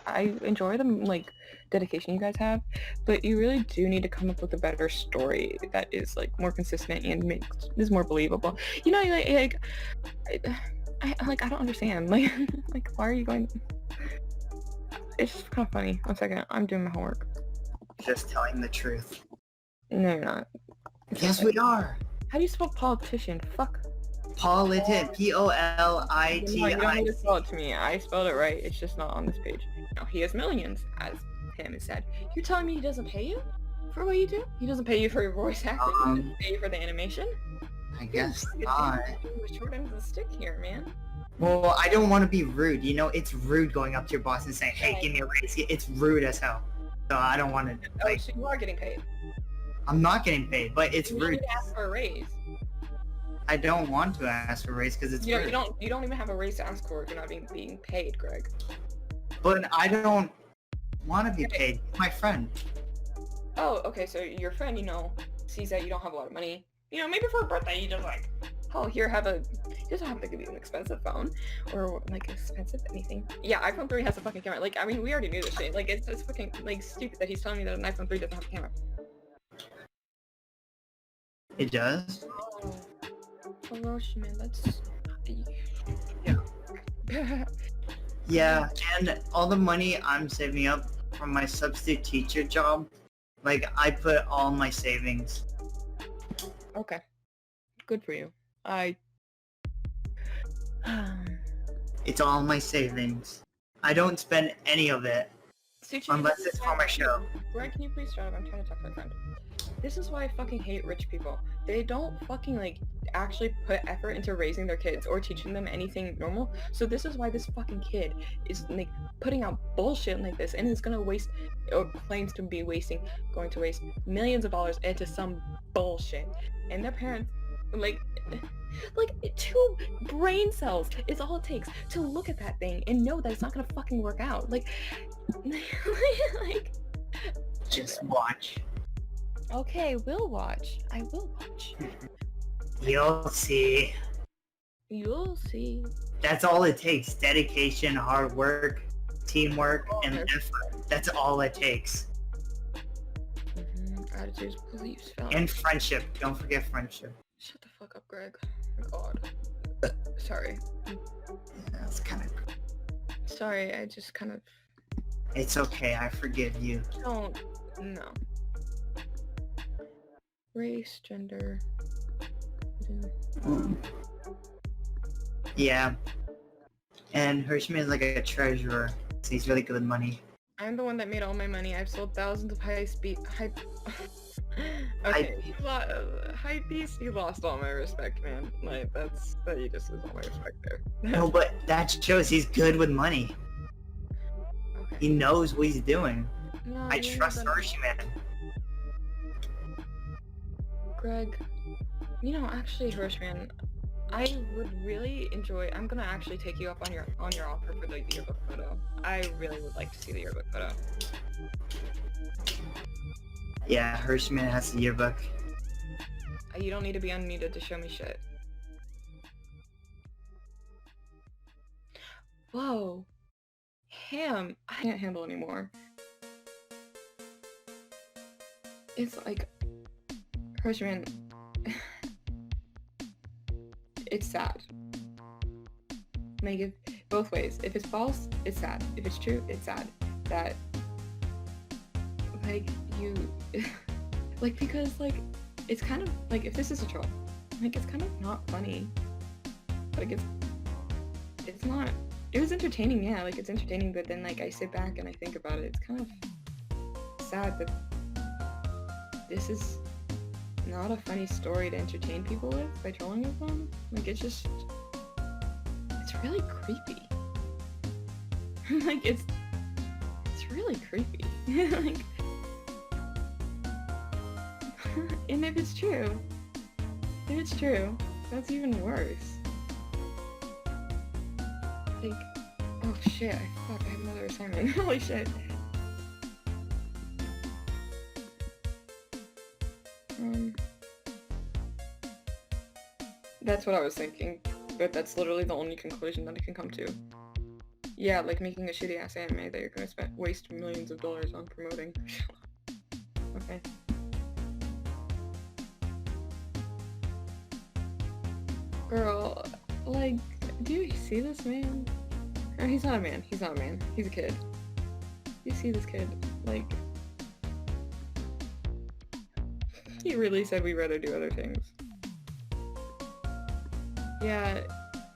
I enjoy the like dedication you guys have, but you really do need to come up with a better story that is like more consistent and is more believable. You know, I don't understand. Like why are you going? It's just kind of funny. 1 second, I'm doing my homework. Just telling the truth. No, you're not. Yes, we are. How do you spell politician? Fuck. Politic. No, you don't need P-O-L-I-T-I. to spell it to me. I spelled it right. It's just not on this page. No, he has millions, as Pam has said. You're telling me he doesn't pay you for what you do? He doesn't pay you for your voice acting? He doesn't pay you for the animation? I guess not. You're short end of the stick here, man. Well, I don't want to be rude. You know, it's rude going up to your boss and saying, "Hey, give me a raise." It's rude as hell. So I don't want to. Oh, Like, so you are getting paid. I'm not getting paid, but it's You rude. need to ask for a raise. I don't want to ask for a raise because it's rude. You don't even have a raise to ask for if you're not being paid, Greg. But I don't want to be paid. My friend. Oh, okay, so your friend, sees that you don't have a lot of money. Maybe for a birthday, you just like, oh, here, he doesn't have to give you an expensive phone, or, like, expensive anything. Yeah, iPhone 3 has a fucking camera. Like, I mean, we already knew this shit. Like, it's fucking, like, stupid that he's telling me that an iPhone 3 doesn't have a camera. It does? Oh, Hiroshima, that's... Yeah. Yeah, and all the money I'm saving up from my substitute teacher job, like, I put all my savings. Okay. Good for you. It's all my savings. I don't spend any of it. Unless it's for my show. Greg, can you please shut up? I'm trying to talk to my friend. This is why I fucking hate rich people. They don't fucking, like, actually put effort into raising their kids or teaching them anything normal. So this is why this fucking kid is, like, putting out bullshit like this and is gonna waste, or claims to be going to waste millions of dollars into some bullshit. And their parents, like 2 brain cells is all it takes to look at that thing and know that it's not gonna fucking work out. Like, Just watch. okay, we'll watch. I will watch. You'll see. You'll see. That's all it takes. Dedication, hard work, teamwork, and effort. That's all it takes. Attitudes, beliefs, And values. friendship. Don't forget friendship. Shut the fuck up, Greg. Oh my god. Sorry. That's kind of... Sorry, I just kind of It's okay, I forgive you. don't know. Race, gender. Yeah. And Hirschman is like a treasurer, so he's really good with money. I'm the one that made all my money. I've sold thousands of okay, hype beast, you lost all my respect, man. Like, you just lose all my respect there. No, but that shows he's good with money. Okay. He knows what he's doing. No, I you know trust that- Hirschman. Greg, you know, actually, Hirschman, I would really enjoy. I'm gonna actually take you up on your offer for the yearbook photo. I really would like to see the yearbook photo. Yeah, Hirschman has the yearbook. You don't need to be unmuted to show me shit. Whoa, Ham, I can't handle anymore. It's like, Hirschman, it's sad. Like, if, both ways. If it's false, it's sad. If it's true, it's sad. That, like, you, like, because, like, it's kind of, like, if this is a troll, like, it's kind of not funny. Like, it's not, it was entertaining, yeah, like, it's entertaining, but then, like, I sit back and I think about it, it's kind of sad that this is not a funny story to entertain people with by trolling with them. Like, it's just, it's really creepy. Like, it's really creepy. Like, and if it's true, that's even worse. Like, oh shit, I have another assignment. Holy shit. That's what I was thinking, but that's literally the only conclusion that I can come to. Yeah, like making a shitty ass anime that you're gonna waste millions of dollars on promoting. Okay. Girl, like, do you see this man? Or he's not a man, he's a kid. You see this kid, like, he really said we'd rather do other things. Yeah,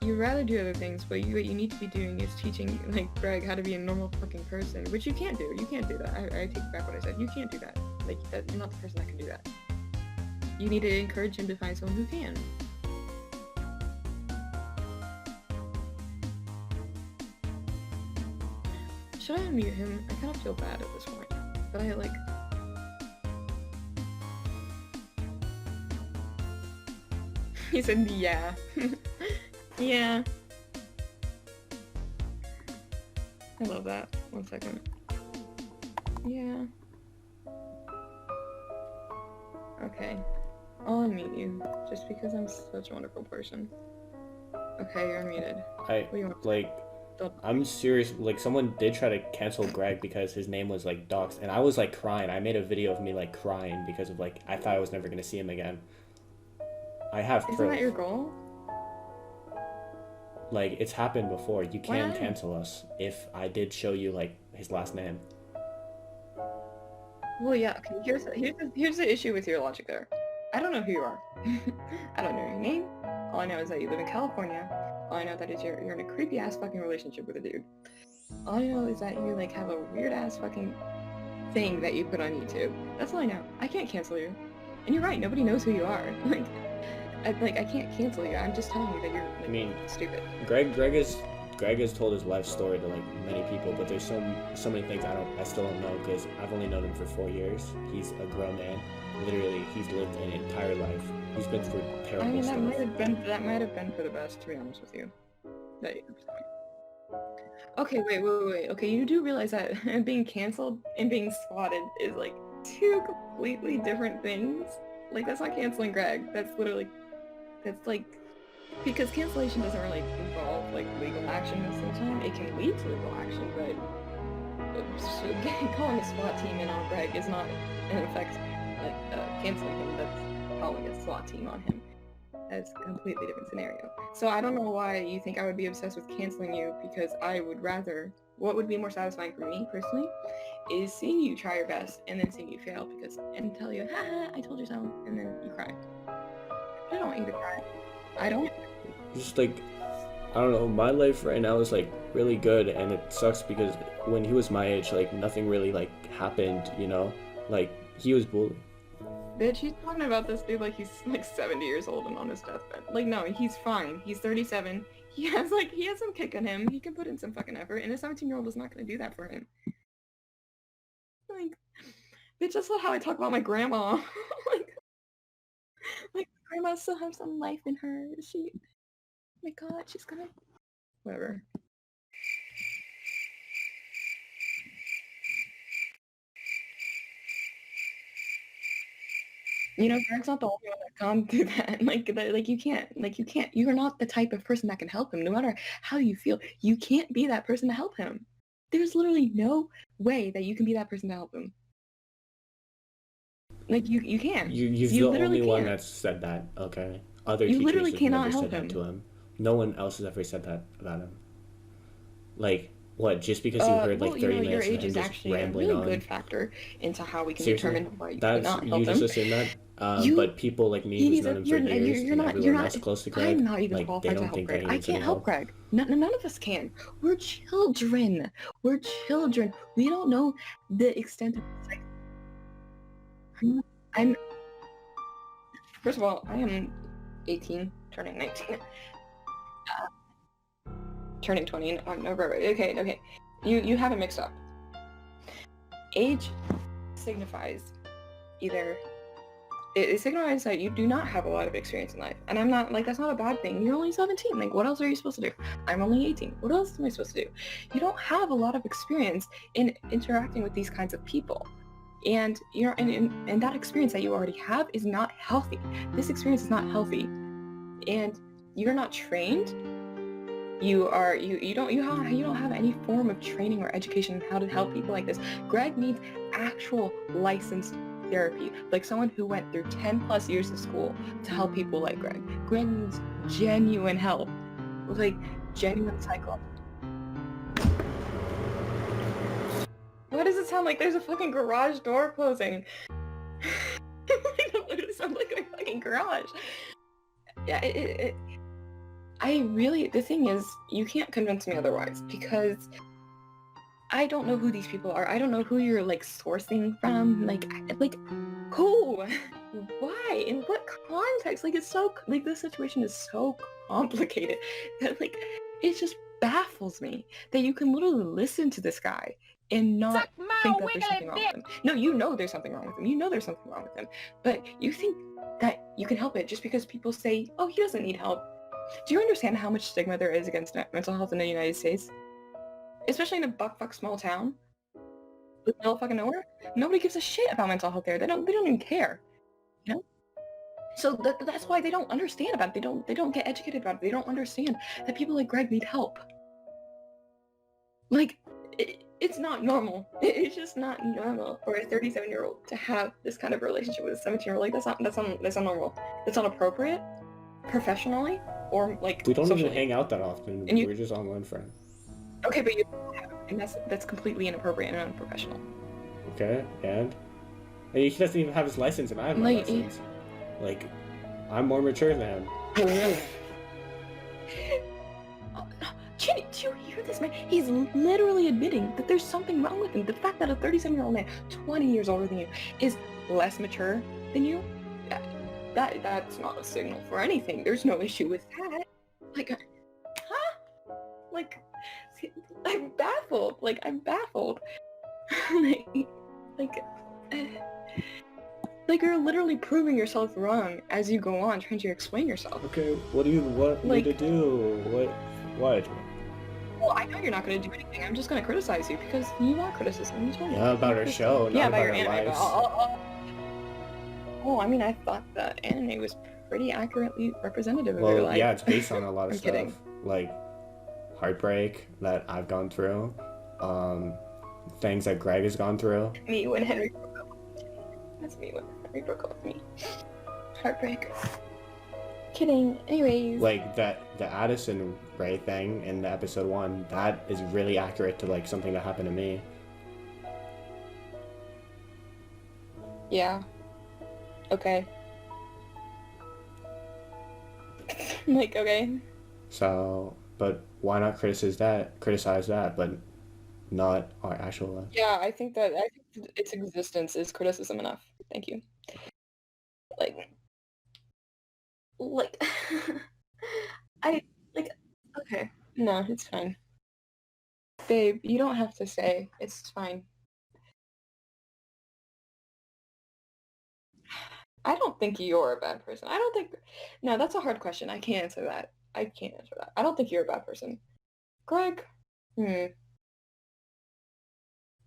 you'd rather do other things, but what you need to be doing is teaching, like, Greg how to be a normal fucking person, which you can't do. You can't do that. I take back what I said. You can't do that. Like, you're not the person that can do that. You need to encourage him to find someone who can. Should I unmute him? I kind of feel bad at this point, but I, like... He said, yeah. Yeah. I love that. 1 second. Yeah. Okay. I'll unmute you, just because I'm such a wonderful person. Okay, you're unmuted. What do you want? Like, I'm serious, like, someone did try to cancel Greg because his name was, like, doxed, and I was, like, crying. I made a video of me, like, crying because of, like, I thought I was never gonna see him again. I have proof. Isn't that your goal? Like, it's happened before. You Why can not? cancel us if I did show you, like, his last name. Well, yeah, okay, here's the issue with your logic there. I don't know who you are. I don't know your name. All I know is that you live in California. All I know that is you're in a creepy ass fucking relationship with a dude. All I know is that you, like, have a weird ass fucking thing that you put on YouTube. That's all I know. I can't cancel you. And you're right, nobody knows who you are. Like, I can't cancel you. I'm just telling you that you're, like, I mean, stupid. Greg has told his life story to, like, many people, but there's so many things I still don't know because I've only known him for 4 years. He's a grown man. Literally, he's lived an entire life. He's been through terrible I mean, stuff. that might have been for the best, to be honest with you. That you Okay, wait. Okay, you do realize that being canceled and being spotted is, like, two completely different things? Like, that's not canceling Greg. That's literally That's like, because cancellation doesn't really involve like legal action most of the time. It can lead to legal action, but calling a SWAT team in on Greg is not in effect like canceling him. That's calling a SWAT team on him. That's a completely different scenario. So I don't know why you think I would be obsessed with canceling you, because I would rather, what would be more satisfying for me personally is seeing you try your best and then seeing you fail, and tell you, haha, I told you so, and then you cry. I don't want you to cry. I don't. Just like, I don't know, my life right now is like really good, and it sucks because when he was my age, like nothing really like happened, you know, like he was bullied. Bitch, he's talking about this dude like he's like 70 years old and on his deathbed. Like, no, he's fine. He's 37. He has some kick in him. He can put in some fucking effort, and a 17-year-old is not gonna do that for him. Like, bitch, that's not how I talk about my grandma. like grandma still has some life in her. She, oh my god, she's gonna, whatever. You know, Greg's not the only one that's gone through that. You are not the type of person that can help him. No matter how you feel, you can't be that person to help him. There's literally no way that you can be that person to help him. Like, you can't. You're You the only one can't. that's said that, okay? Other You teachers literally have cannot never help said that him. to him. No one else has ever said that about him. Like, what, just because you heard like 30 your minutes age and is just actually a rambling really on? good factor into how we can Seriously? determine why you That's, cannot you help just him. assume that? You- But people like me who's known him for years and everyone else close to Greg, I'm not even like, they qualified to don't help think that Greg. he I needs can't any help help. Greg. None of us can. We're children. We're children. We don't know the extent of like. I'm. First of all, I am 18, turning 19. Turning 20 in October. Okay. You have it mixed up. Age signifies either it signifies that you do not have a lot of experience in life, and I'm not like, that's not a bad thing. You're only 17. Like, what else are you supposed to do? I'm only 18. What else am I supposed to do? You don't have a lot of experience in interacting with these kinds of people, and and that experience that you already have is not healthy. This experience is not healthy, and you're not trained. You don't have any form of training or education on how to help people like this. Greg needs actual licensed therapy, like someone who went through 10 plus years of school to help people like Greg. Greg needs genuine help, like genuine psychology. Why does it sound like there's a fucking garage door closing? It literally sounds like a fucking garage. Yeah, the thing is, you can't convince me otherwise, because I don't know who these people are. I don't know who you're like sourcing from. Like who? Why? In what context? Like, it's so, like, this situation is so complicated that, like, it just baffles me that you can literally listen to this guy and not think that there's something wrong with him. No, you know there's something wrong with him. You know there's something wrong with him. But you think that you can help it just because people say, oh, he doesn't need help. Do you understand how much stigma there is against mental health in the United States? Especially in a buck small town, in the middle of fucking nowhere. Nobody gives a shit about mental health there. They don't even care, you know. So that's why they don't understand about it. They don't get educated about it. They don't understand that people like Greg need help. Like, it's not normal. It's just not normal for a 37-year-old to have this kind of relationship with a 17-year-old. Like, that's not normal. That's not appropriate, professionally, or like We don't socially. even hang out that often. We're just online friends. Okay, but you have, and that's completely inappropriate and unprofessional. Okay, and he doesn't even have his license, and I have my license. Like, I'm more mature than him. Jenny, do you hear this, man? He's literally admitting that there's something wrong with him. The fact that a 37-year-old man, 20 years older than you, is less mature than you, that's not a signal for anything. There's no issue with that. Like, huh? Like, I'm baffled. Like, like you're literally proving yourself wrong as you go on, trying to explain yourself. Okay, what do you want me to do? What? Well, I know you're not going to do anything. I'm just going to criticize you because you want criticism. You told me. Yeah, about our show, not yeah, about your our anime. lives. Oh, I mean, I thought the anime was pretty accurately representative of your Well, life. yeah, it's based on a lot of I'm stuff, kidding. like heartbreak that I've gone through, things that Greg has gone through. Me when Henry broke up. That's me when Henry broke up with me. Heartbreak. Kidding. Anyways. Like the Addison Ray thing in the episode 1, that is really accurate to like something that happened to me. Yeah. Okay. Like, okay. So, but why not criticize that, but not our actual life? Yeah, I think its existence is criticism enough. Thank you. Like, okay. No, it's fine. Babe, you don't have to say. It's fine. I don't think you're a bad person. No, that's a hard question. I can't answer that. I don't think you're a bad person. Greg?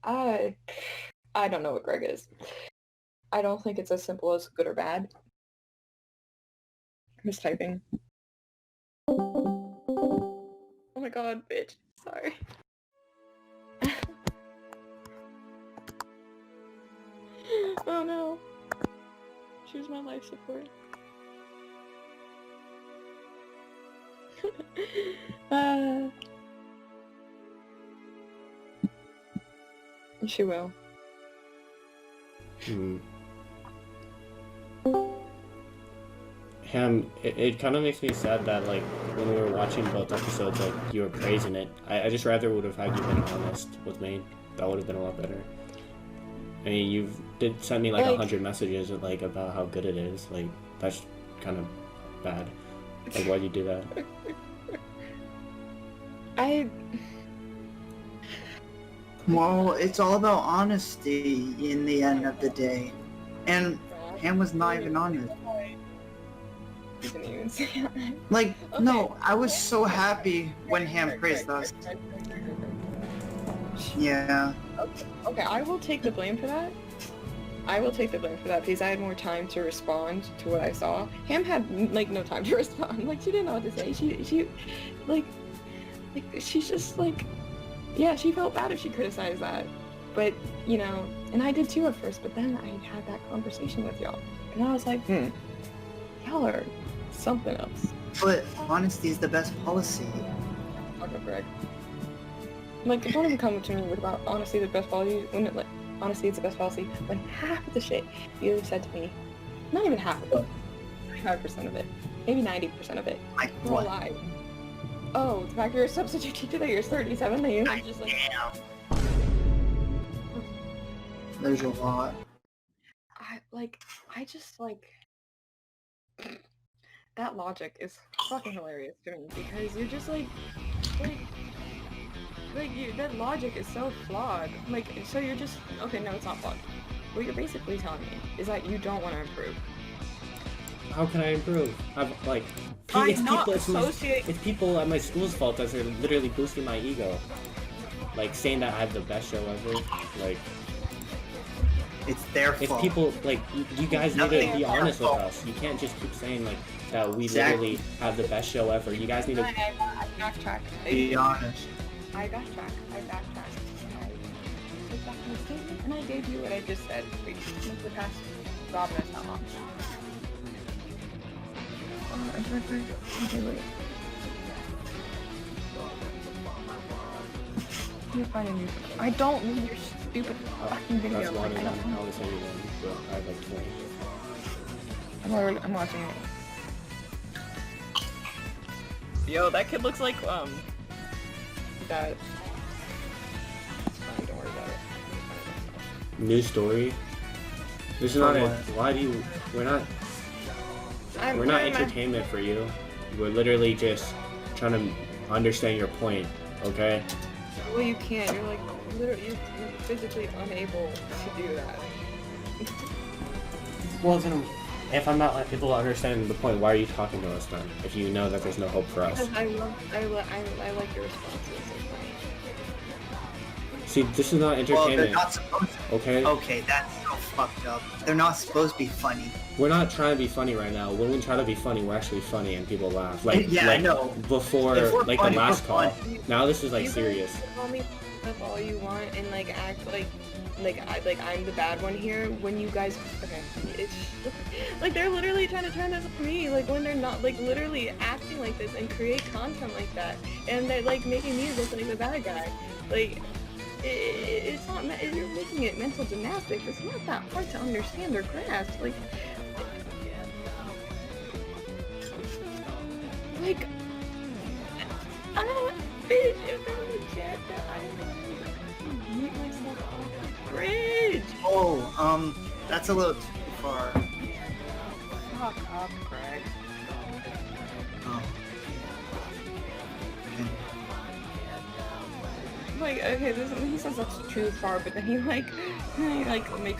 I don't know what Greg is. I don't think it's as simple as good or bad. I'm just typing. Oh my god, bitch. Sorry. Oh no. Choose my life support. She will. Ham, it kind of makes me sad that like when we were watching both episodes, like you were praising it. I just rather would have had you been honest with me. That would have been a lot better. I mean, you did send me like 100 messages like about how good it is. Like that's kind of bad. Like why'd you do that? Well, it's all about honesty in the end of the day. And Ham was not even honest. You didn't even say that. Like, Okay. no, I was so happy when Ham praised us. Yeah. Okay, I will take the blame for that. Because I had more time to respond to what I saw. Ham had like no time to respond. Like she didn't know what to say. She like she's just like, yeah, she felt bad if she criticized that. But you know, and I did too at first. But then I had that conversation with y'all, and I was like, y'all are something else. But honesty is the best policy. Fuck up, Greg. Like, don't even come to me with about honesty the best policy when it, like, honesty is the best policy when half of the shit you have said to me, not even half of it, 35% of it, maybe 90% of it, Like were a what? lie. Oh, the fact you're a substitute teacher that you're 37, that you're just like, There's a lot. I just like, that logic is fucking hilarious to me because you're just like that logic is so flawed. Like, so you're just, okay, no, it's not flawed. What you're basically telling me is that you don't want to improve. How can I improve? I'm like, it's people at my school's fault that are literally boosting my ego. Like saying that I have the best show ever. Like, It's their it's fault. people like you guys need to be honest with us. You can't just keep saying like that we literally have the best show ever. You guys need to I backtracked. Be honest. I backtracked. I took back my statement, and I gave you what I just said for the past God knows how long. Okay, wait. Let me find a new. I don't need your stupid fucking video. That's one Like, of I them. don't I only send you one, but I have like 20. I'm watching it. Yo, that kid looks like that. Don't worry about it. New story. This is not a. Why do you? We're not entertainment for you. We're literally just trying to understand your point. Okay. Well, you can't. You're like literally, you're physically unable to do that. Well, then, if I'm not able to understand the point, why are you talking to us then? If you know that there's no hope for us. Because I like your responses. See, this is not Well, they're entertainment. not supposed to. Okay? Okay, that's so fucked up. They're not supposed to be funny. We're not trying to be funny right now. When we try to be funny, we're actually funny and people laugh. Like, Yeah, like I know. before, If we're like funny, the last we're call. funny. Now this is like You guys serious. can call me up all you want and like act like I'm the bad one here when you guys it's like they're literally trying to turn this on me like when they're not like literally acting like this and create content like that and they're like making me look like the bad guy like it's not you're making it mental gymnastics. It's not that hard to understand or grasp like bitch, if there was a jet that I mute myself off the bridge. Oh, that's a little too far. Fuck up, Greg. Oh. Okay. Like, okay, he says that's too far, but then he makes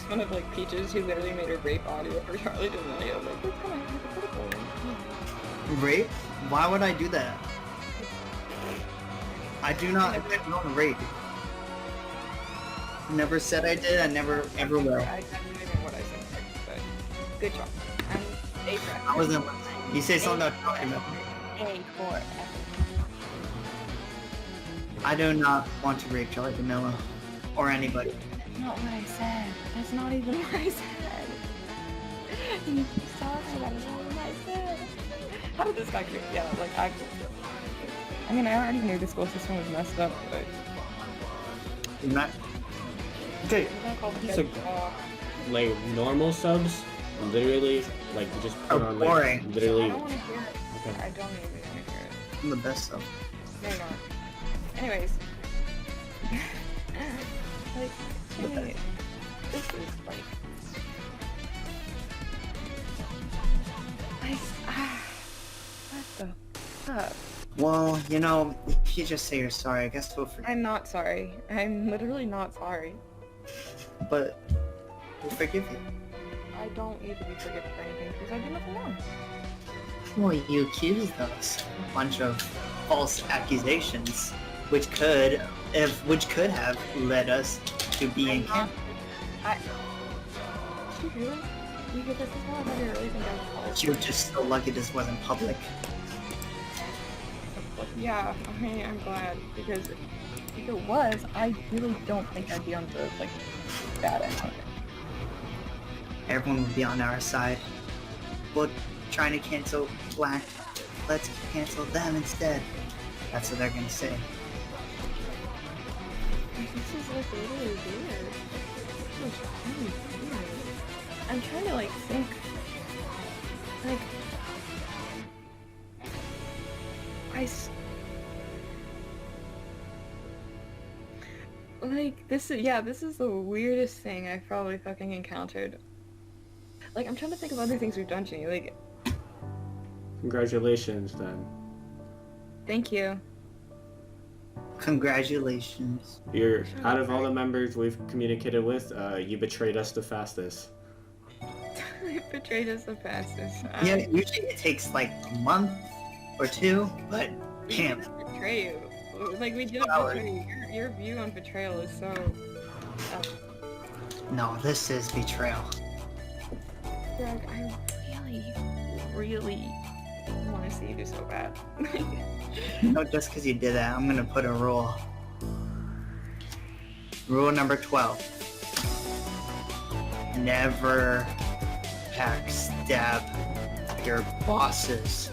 fun of like Peaches, who literally made a rape audio for Charlie D'Amelio. Like, that's kind of hypocritical. Rape? Why would I do that? I do not condone rape. Never said I did. I never ever will. I didn't know what I said, but good job. I'm A for effort. I wasn't. You say something about talking about. A for effort. I do not want to rape Charlie D'Amelio or anybody. That's not what I said. That's not even what I said. You saw that. That's not what I said. How did this guy get? Yeah, like I mean, I already knew the school system was messed up, but I'm not. Okay. So, like normal subs, literally, like just put on like boring. I literally. don't want to hear it. Okay. I don't even want to hear it. I'm the best though. No, you're not. Anyways. Like, hey, this is like... what the fuck? Well, you know, if you just say you're sorry, I guess we'll forgive. I'm not sorry. I'm literally not sorry. But we'll forgive you. I don't need to be forgiven for anything because I did nothing wrong. Well, you accused us a bunch of false accusations, which could have led us to being. Did you really? You get this as well? I thought you really think I was false. You're just so lucky this wasn't public. Yeah, I mean, I'm glad because if it was, I really don't think I'd be on the like bad end of it. Everyone would be on our side. We're trying to cancel Black. Let's cancel them instead. That's what they're gonna say. This is like really weird. This is really weird. I'm trying to like think, like, this is the weirdest thing I've probably fucking encountered. Like, I'm trying to think of other things we've done to you, like... Congratulations, then. Thank you. Congratulations. You're out of all the members we've communicated with, you betrayed us the fastest. You betrayed us the fastest. Yeah, usually it takes like a month or two, but We damn. didn't betray you. Like, we didn't betray you. Your view on betrayal is so... No, this is betrayal. Greg, I really want to see you do so bad. No, just because you did that, I'm gonna put a rule. Rule number 12. Never backstab your bosses.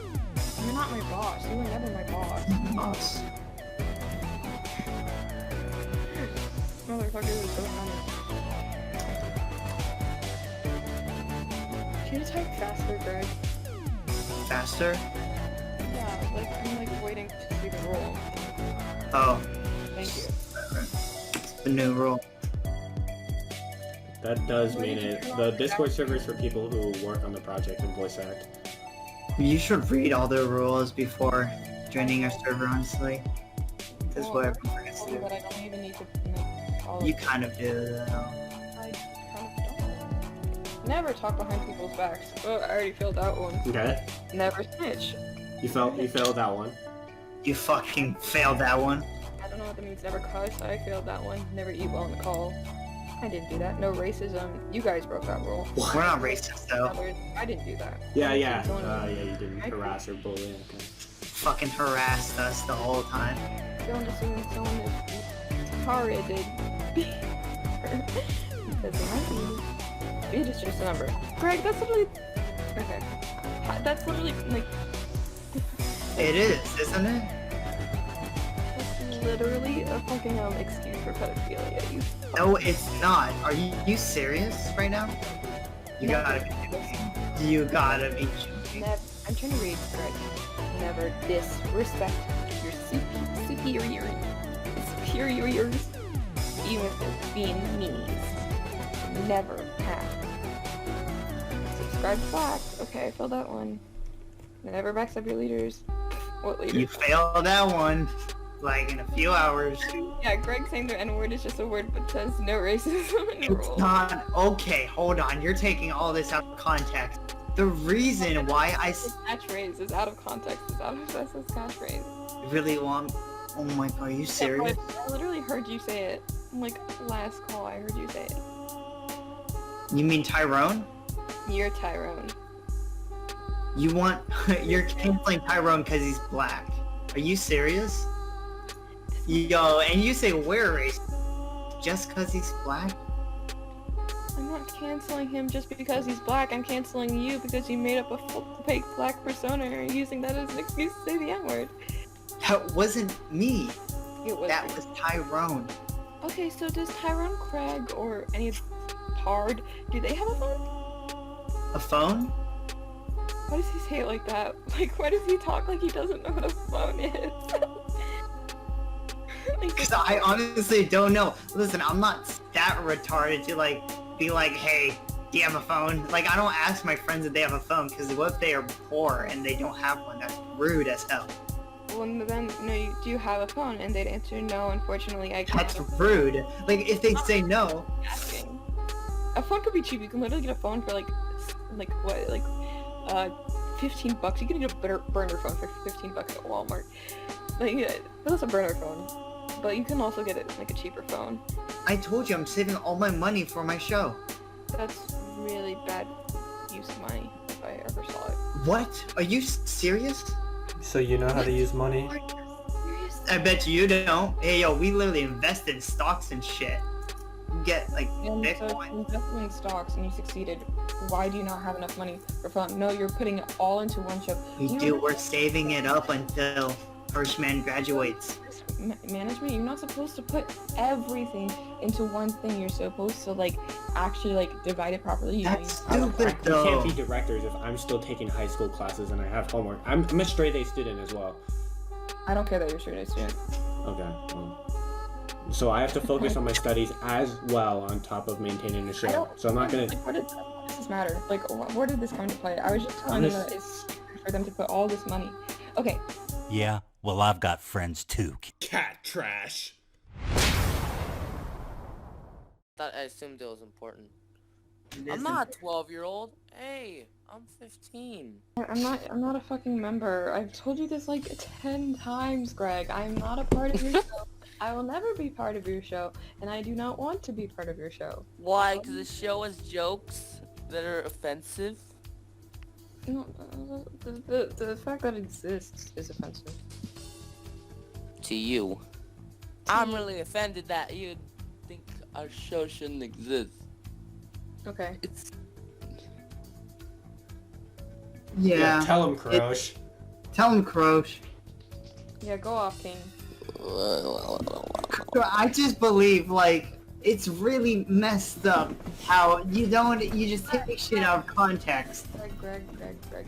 You're not my boss. You were never my boss. Boss. Motherfucker was so funny. Can you type faster, Greg? Faster? Yeah, like, I'm like waiting to see the rule. Oh, Thank you. it's the new rule. That does mean it. The Discord server is for people who work on the project and voice act. You should read all the rules before joining our server, honestly. This is what everyone forgets to do. But I don't even need to make all You kind of do, though. I kind of don't. Never talk behind people's backs. Oh, I already failed that one. Okay. Never snitch. You failed that one. You fucking failed that one. I don't don't know what that means. Never cuss. I failed that one. Never eat while on the call. I didn't do that. No racism. You guys broke that rule. We're not racist though. I didn't do that. Yeah, Yeah, you didn't harass or bully. Okay. Fucking harassed us the whole time. Don't assume someone is horrid. Because they might be. It is just a number. Greg, that's literally... Okay. That's literally, like... It is, isn't it? That's literally a fucking excuse for pedophilia. You No, it's not. Are you serious right now? You gotta be joking. You gotta be joking. I'm trying to read, Greg. Never disrespect your superiors, even if they're being meanies. Never have. Subscribe to Black. Okay, I failed that one. Never backstab your leaders. What leaders? You failed that one, like in a few hours. Yeah, Greg saying the N-word is just a word, but says no racism in the It's rule. not okay. Hold on, you're taking all this out of context. The reason why I This catchphrase is out of context. That's his catchphrase. really want. Oh my god, are you serious? I literally heard you say it. Like last call, I heard you say it. You mean Tyrone? You're Tyrone. You want? You're canceling Tyrone because he's black. Are you serious? Yo, and you say we're racist just because he's black? I'm not canceling him just because he's black. I'm canceling you because you made up a fake black persona and are using that as an excuse to say the N-word. That wasn't me. It was. That was Tyrone. Okay, so does Tyrone Craig or any Tard, do they have a phone? A phone? Why does he say it like that? Like, why does he talk like he doesn't know what a phone is? Because I honestly don't know. Listen, I'm not that retarded to like be like, hey, do you have a phone? Like, I don't ask my friends if they have a phone because what if they are poor and they don't have one? That's rude as hell. Well, then, no, you do have a phone, and they'd answer, no, unfortunately, I can't. That's rude. Like, if they say no, Asking. A phone could be cheap. You can literally get a phone for, like what, like, 15 bucks. You can get a burner phone for 15 bucks at Walmart. Like, yeah, that's a burner phone. But you can also get it, like, a cheaper phone. I told you I'm saving all my money for my show. That's really bad use of money, if I ever saw it. What? Are you serious? So you know how to use money? Are you serious? I bet you don't. Hey, yo, we literally invest in stocks and shit. You get, like, And so Bitcoin. you invested in stocks and you succeeded. Why do you not have enough money for fun? No, you're putting it all into one show. We You do. know- We're saving it up until first man graduates. Management, you're not supposed to put everything into one thing. You're supposed to like actually like divide it properly. You know, That's I stupid, can't though. be directors if I'm still taking high school classes and I have homework. I'm a straight A student as well. I don't care that you're a straight A student. Okay. Well. So I have to focus on my studies as well on top of maintaining the I show. don't. So I'm not gonna. Like, what does this matter? Like, where did this come into play? I was just telling you that it's stupid for them to put all this money. Okay, Yeah, well, I've got friends too. Cat trash. I assumed it was important. I'm not a 12-year-old. Hey, I'm 15. I'm not a fucking member. I've told you this like 10 times, Greg. I'm not a part of your show. I will never be part of your show, and I do not want to be part of your show. Why? Because the show has jokes that are offensive? No, the fact that it exists is offensive. To you. I'm really offended that you think our show shouldn't exist. Okay. It's... Yeah. Tell him, Krosh. Tell him, Krosh. Yeah, go off, King. I just believe, like, it's really messed up how you just take shit out of context. Greg,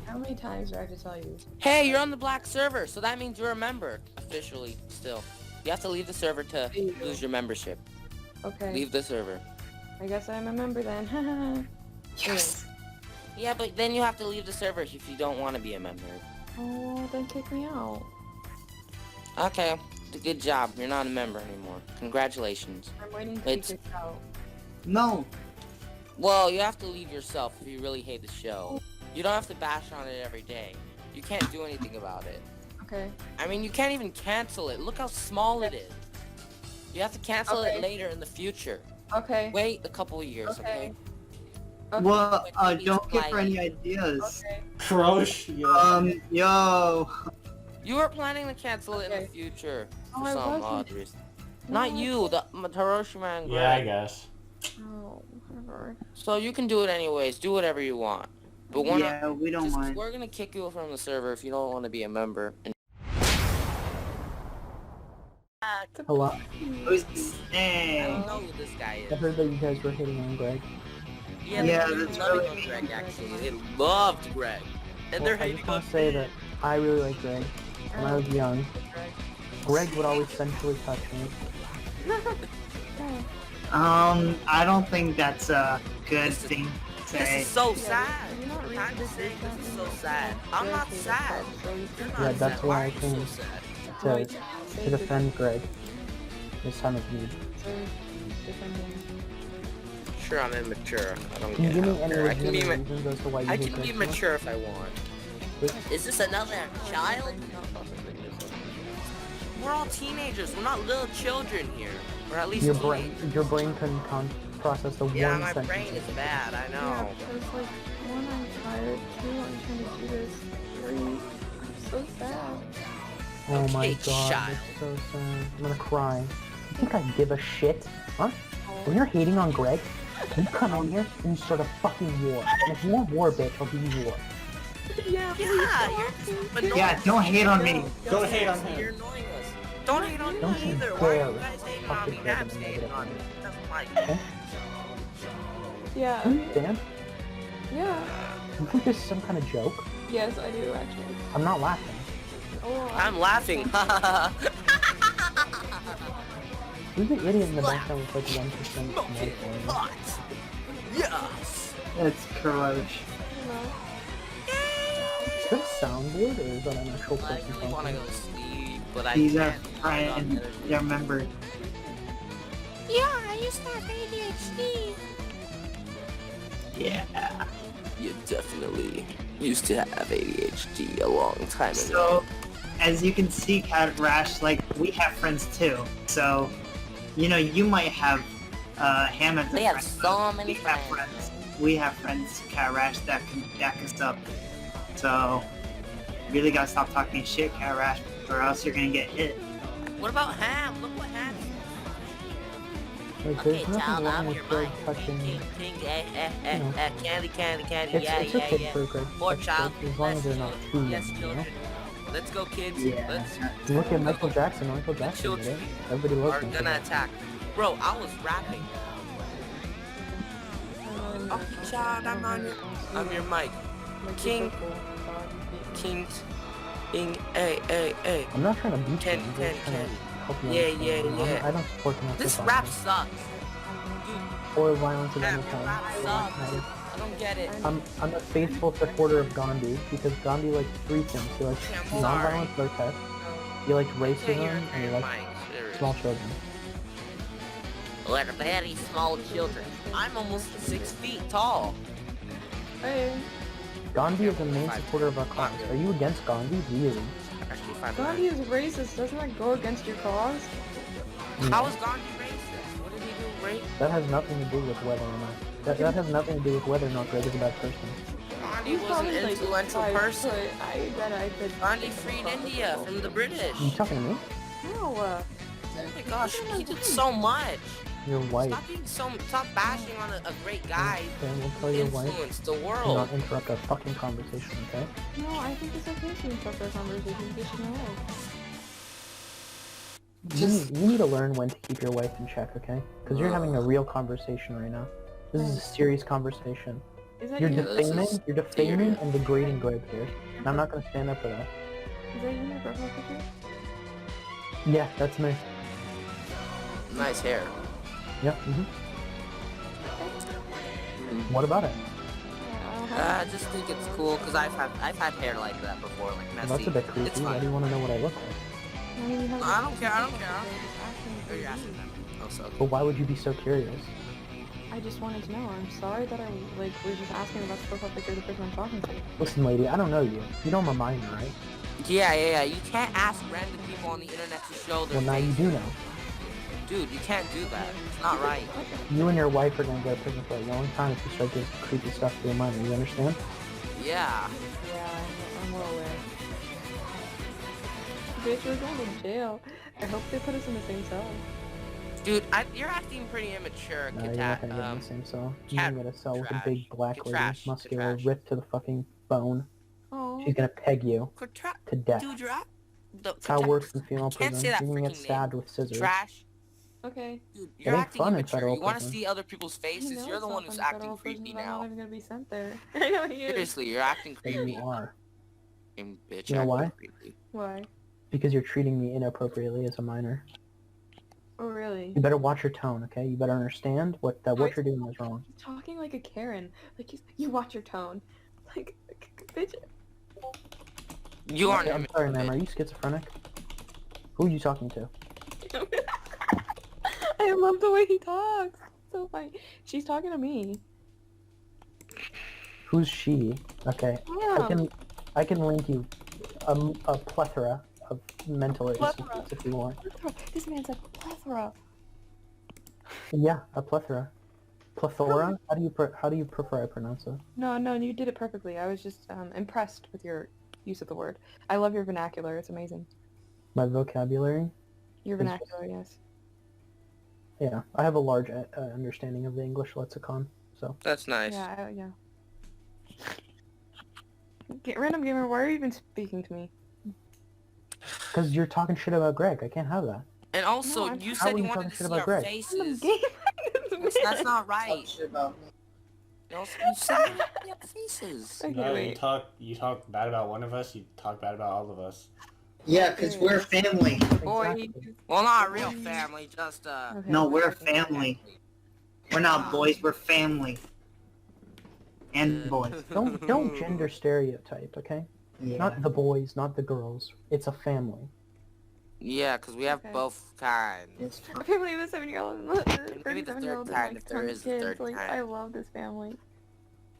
how many times do I have to tell you? Hey, you're on the black server, so that means you're a member. Officially, still. You have to leave the server to lose your membership. Okay. Leave the server. I guess I'm a member then. Yes. Yeah, but then you have to leave the server if you don't want to be a member. Oh, then kick me out. Okay, good job. You're not a member anymore. Congratulations. I'm waiting to be It's- kicked out. No. Well, you have to leave yourself if you really hate the show. You don't have to bash on it every day. You can't do anything about it. Okay. I mean, you can't even cancel it. Look how small it is. You have to cancel Okay. it later in the future. Okay. Wait a couple of years, okay? Okay. Well, When he don't needs give her light. any ideas. Okay. Crosh. Yeah. Yo. You were planning to cancel it in Okay. the future Oh, for I some wasn't. odd reason. Not you, the Hiroshima and Yeah, I Greg. guess. Oh, whatever. So you can do it anyways. Do whatever you want. But we're Yeah, we don't just, mind. we're gonna kick you from the server if you don't want to be a member. And Hello. Who's I hey? don't know who this guy I is. heard that you guys were hitting on Greg. Yeah, Yeah, they're that's loving really on mean. Greg actually. They loved Greg. And they're Well, I hating just on want to say that I really like Greg. When I was young, Greg would always sensually touch me. I don't think that's a good This is- thing to This say. is so Yeah, sad. you're not reading I'm this saying down this is in so the sad. I'm Greg not hated sad. Greg, so you You're can't- not Yeah, that's sad. why Why I are you came. so sad? To defend Greg this time of need. Sure, I'm immature. I don't Can you get give how me any I can be legitimate reasons as to why you I hate can be Greg so much? mature if I want. Please? Is this another child? We're all teenagers. We're not little children here. Or at least Your teenagers. brain couldn't process the Yeah, one my sentence. brain is bad. I Yeah, know. because like, one, I'm tired, two, I'm trying to do this, three, I'm so sad. Oh my Okay, god, child. that's so sad. I'm gonna cry. You think I give a shit? Huh? When you're hating on Greg, you come in here and you start a fucking war. And if you want war, bitch, I'll give you war. Yeah, Yeah, you're annoying. Yeah, don't hate on me. Don't hate on him. You're annoying us. Don't hate on Don't me you either. Why are dare you guys hating talk on to me? Greg That's in a hating negative on me. way. That's my Okay? Yeah, Understand? yeah. You think this is some kind of joke? Yes, I do actually. I'm not laughing. Oh, I'm laughing. Who's the idiot in the background with like 1% Smoking smoke? hot. Yes. It's Crosh. Is that a sound dude or is that an actual I person really want to talking? go sleep, but I These are can't. friends. They're members. Yeah, I used to have ADHD. Yeah. You definitely used to have ADHD a long time ago. So, as you can see, Cat Rash, like, we have friends too. So, you know, you might have Ham as a They have friend, so but many we have friends. We have friends, Cat Rash, that can back us up. So, you really gotta stop talking shit, Cat Rash, or else you're gonna get hit. What about Ham? Look what Ham. Like, Okay, there's nothing child, wrong I'm with your Greg mind. touching. Ting, candy, candy, It's yeah, it's yeah, okay yeah. for Greg to More touch child, Greg, as long as they're not too young, yes, you know? children. Let's go, kids. Yeah. Let's Look at Michael Jackson. Michael Jackson did children it. Everybody loves are him. for gonna that. attack. Bro, I was rapping. Oh, child, I'm your mic. King. King, hey. I'm not trying to beat you. Ten, I'm just ten, trying ten. to help you Yeah, understand. yeah, yeah. I don't support domestic This violence rap sucks. or violence of Rap, any kind. rap sucks. I don't get it. I'm a faithful supporter of Gandhi because Gandhi liked three things. He liked Okay, I'm sorry. nonviolent protest, he liked Can't racism, hear and he your liked mic. Serious. small children. We're very small children. I'm almost 6 feet tall. Hey, Gandhi is a main supporter of our cause. Are you against Gandhi? Really? Actually, 5 Gandhi is racist. Doesn't that go against your cause? How is Gandhi racist? What did he do, rape? That has nothing to do with whether or not. That has nothing to do with whether or not Greg is a bad person. Gandhi was an influential person. I bet I could. Gandhi freed India from the British. Are you talking to me? No. Oh my gosh, he did so much. Your wife. Stop bashing on a great guy Okay, we'll who tell your wife influenced the to world. not interrupt our fucking conversation, okay? No, I think it's okay to interrupt our conversation. You should know. You need to learn when to keep your wife in check, okay? Because you're having a real conversation right now. This is a serious conversation. Is that You're you? defaming and degrading Greg here. And I'm not gonna stand up for that. Is that you in your profile picture? Yeah, that's me. Nice hair. Yeah, What about it? I just think it's cool because I've had hair like that before, like messy. Well, that's a bit It's creepy. Why fine. do you want to know what I look like? I don't care. Oh, you're asking them. Oh, so. But why would you be so curious? I just wanted to know. I'm sorry that I was just asking about the profile picture of the person I'm talking to. Listen, lady, I don't know you. You know I'm a minor, right? Yeah. You can't ask random people on the internet to show their Well, now you face. do know. Dude, you can't do that. It's not right. You and your wife are gonna go to prison for a long time if you start doing creepy stuff to your minor, you understand? Yeah. Yeah, I'm well aware. Bitch, we're going to jail. I hope they put us in the same cell. Dude, you're acting pretty immature, No, you're not gonna get in the same cell. You're gonna get a cell with a big black lady, muscular, ripped to the fucking bone. Oh. She's gonna peg you to death. Dude, That's how it works in female can't prison. say that You're gonna get freaking stabbed with scissors. Trash. Okay. Dude, It you're ain't acting fun in immature. federal You want to prison. see other people's faces? You're the one who's acting creepy I'm now. not even gonna be sent there. I know he is. Seriously, you're acting But creepy. you are. Bitch, You know acting why? creepy. Why? Because you're treating me inappropriately as a minor. Oh, really? You better watch your tone, okay? You better understand what you're doing is wrong. He's talking like a Karen. Like, you watch your tone. Like, bitch. You aren't. I'm sorry, ma'am. Are you schizophrenic? Who are you talking to? I love the way he talks. So funny. She's talking to me. Who's she? Okay. Yeah. I can link you a plethora of mental institutes if you want. Plethora. This man said plethora. Yeah, a plethora. Plethora? How do you prefer I pronounce it? No, you did it perfectly. I was just impressed with your use of the word. I love your vernacular. It's amazing. My vocabulary? Your vernacular, yes. Yeah, I have a large understanding of the English lexicon, so. That's nice. Yeah. Random gamer, why are you even speaking to me? Because you're talking shit about Greg. I can't have that. And also, No, you How said are you you wanted talking to shit see about our Greg? faces. Gamer. That's not right. Shit about me. You said you wanted to see our faces. Okay, No, wait. you talk bad about one of us, you talk bad about all of us. Yeah, because we're family. Boy, Exactly. Well, not a real family, just Okay. No, we're a family. We're not boys, we're family. And boys. Don't gender stereotype, okay? Yeah. Not the boys, not the girls. It's a family. Yeah, because we have Okay. both kinds. It's I can't believe the 7-year-old and the Maybe the 37-year-old third and kind, like if there 10 is a kids. third Like, kind. I love this family.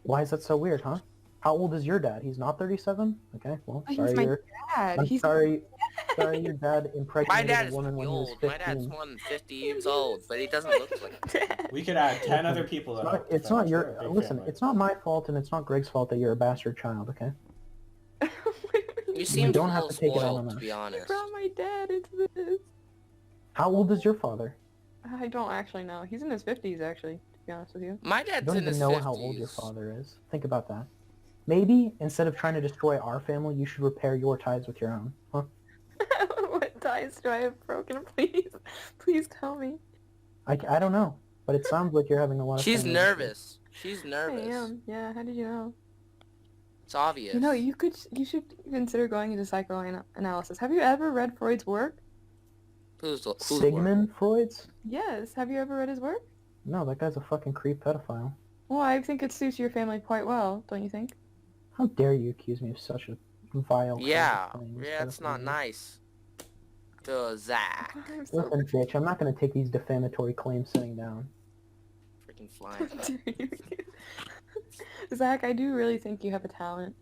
Why is that so weird, huh? How old is your dad? He's not 37? Okay, well, He's sorry my you're... dad. I'm He's sorry your dad My impregnated dad a is woman pretty when he was old. 15. My dad's more than 50 years old, but he doesn't look like Dad. We could add 10 other people to help It's defend not your... a big Listen, family. it's not my fault and it's not Greg's fault that you're a bastard child, okay? You seem don't a have little to take it on spoiled, us. to be You honest. brought my dad into this. How old is your father? I don't actually know. He's in his 50s, actually, to be honest with you. My You dad's don't in even his know 50s. how old your father is. Think about that. Maybe, instead of trying to destroy our family, you should repair your ties with your own, huh? What ties do I have broken? Please tell me. I don't know, but it sounds like you're having a lot of She's family issues. nervous. She's I nervous. am. Yeah, how did you know? It's obvious. You know, you should consider going into psychoanalysis. Have you ever read Freud's work? Who's Sigmund Freud's? Yes. Have you ever read his work? No, that guy's a fucking creep pedophile. Well, I think it suits your family quite well, don't you think? How dare you accuse me of such a vile Yeah, claim as yeah, it's not pedophilia. nice. To Zach. I'm so Listen, bitch, I'm not gonna take these defamatory claims sitting down. Freaking flying. Zach, I do really think you have a talent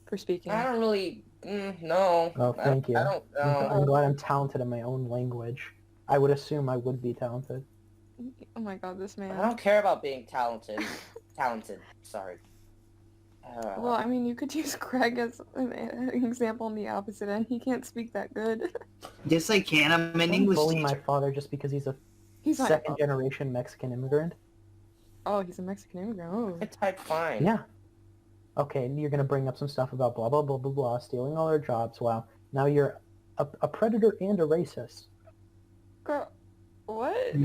for speaking. I don't really, no. Oh, thank you. I don't know. I'm glad I'm talented in my own language. I would assume I would be talented. Oh my god, this man. I don't care about being talented. Sorry. Well, I mean, you could use Craig as an example on the opposite end. He can't speak that good. Yes, I can. I'm an Don't English bully teacher. my father just because he's a He's not. second-generation Mexican immigrant. Oh, he's a Mexican immigrant. Oh. I type fine. Yeah. Okay, and you're gonna bring up some stuff about blah blah blah blah blah, stealing all our jobs. Wow. Now you're a predator and a racist. Girl, what? My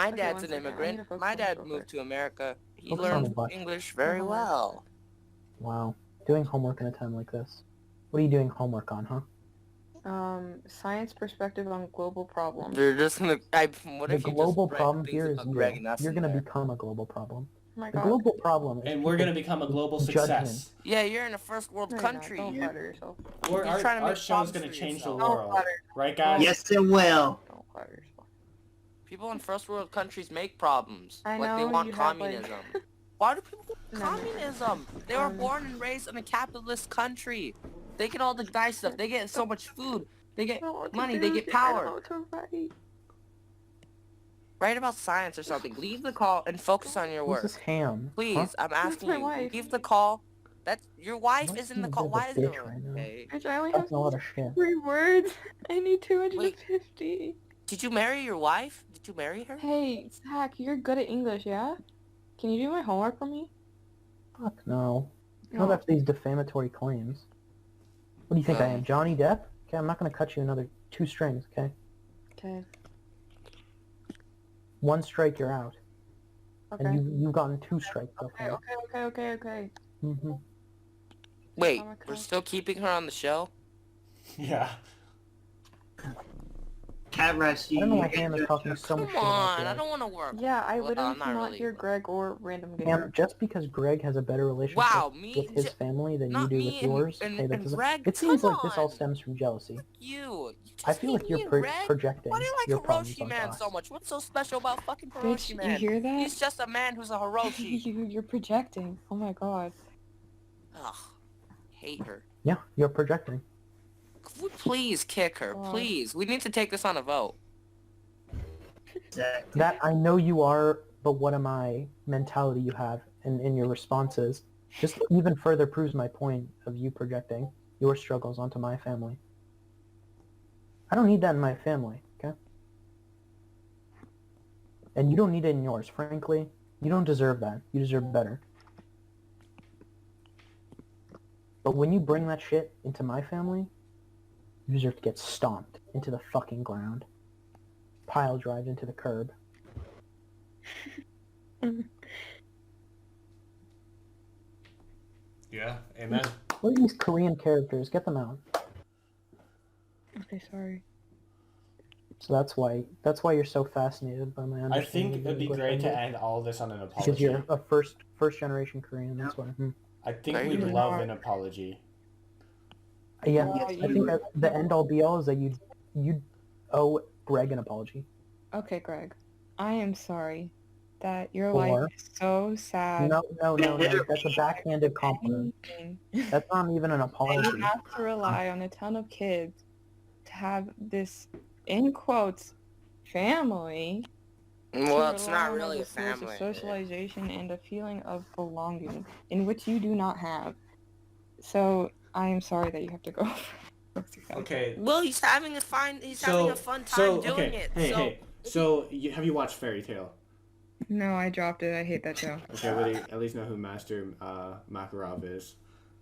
Okay, dad's one an second. I need immigrant. to focus My on dad this real moved to America. He Focus on learned the bus. English very Uh-huh. well. Wow. Doing homework in a time like this. What are you doing homework on, huh? Science perspective on global problems. They're just gonna. What The if you global just problem things here is about you. Greg and us You're in gonna there? become a global problem. Oh my The god. global problem is And we're gonna become a global success. Yeah, you're in a first world No, you're not. country. Don't flatter yourself. We're, You're trying to our make show's problems gonna for change the yourself. Don't world. flatter. Right, guys? Yes, it will. Don't flatter yourself. People in first world countries make problems. I Like they know, want you have, like- communism. Why do people want No. communism? They were born and raised in a capitalist country. They get all the nice stuff. They get so much food. They I get don't know what to money. do They get here. I don't know power. what to write. Write about science or something. Leave the call and focus on your Who's work. this ham? Please, Huh? I'm asking my you. wife. Leave the call. That's your wife Why is is in the he a call. bit of a Why is bitch it right now? okay? Bitch, I only have Talking a lot of shit. 3 words. I need 250. Did you marry your wife? Did you marry her? Hey, Zach, you're good at English, yeah? Can you do my homework for me? Fuck no. No. Not after these defamatory claims. What do you think I am, Johnny Depp? Okay, I'm not gonna cut you another 2 strings, okay? Okay. 1 strike, you're out. Okay. And you've gotten 2 strikes so Okay, far. okay. Mm-hmm. Wait, Oh my we're God. still keeping her on the show? Yeah. Cat rescue. I don't know why Ham is talking so much Come shit about on, I Greg. don't want to work. Yeah, I Well, literally not cannot really, hear but- Greg or Random Gamer. Ham, just because Greg has a better relationship Wow, me with his family than you not do me with yours, and okay, that and doesn't... Greg, It seems come like this all on. stems from jealousy. You I just feel hate like me you're and Greg? projecting Why do you your like problems Hiroshi onto Man us. so much? What's so special about fucking Bitch, Hiroshi you Man? hear that? He's just a man who's a Hiroshi. You're projecting. Oh my God. Ugh, hate her. Yeah, you're projecting. Could we please kick her? God. Please. We need to take this on a vote. That I know you are, but what am I mentality you have in your responses just even further proves my point of you projecting your struggles onto my family. I don't need that in my family, okay? And you don't need it in yours, frankly. You don't deserve that. You deserve better. But when you bring that shit into my family, you deserve to get stomped into the fucking ground. Pile drive into the curb. Yeah, amen. Look at these Korean characters. Get them out. Okay, sorry. So that's why you're so fascinated by my I understanding. think of it'd be English great to language. end all this on an Because apology. you're a first generation Korean. That's why. I think Are we'd you love not? an apology. Yeah, Oh, I think that the end all be all is that you owe Greg an apology. Okay, Greg. I am sorry that your For? life is so sad. No. That's a backhanded compliment. Anything. That's not even an And apology. you have to rely on a ton of kids to have this, in quotes, family. Well, to it's rely not on really a as source of family. socialization and a feeling of belonging, in which you do not have. So I am sorry that you have to go. Okay. Well, he's having a fun time doing it. Hey. So, have you watched Fairy Tale? No, I dropped it. I hate that show. Okay, but you at least know who Master Makarov is.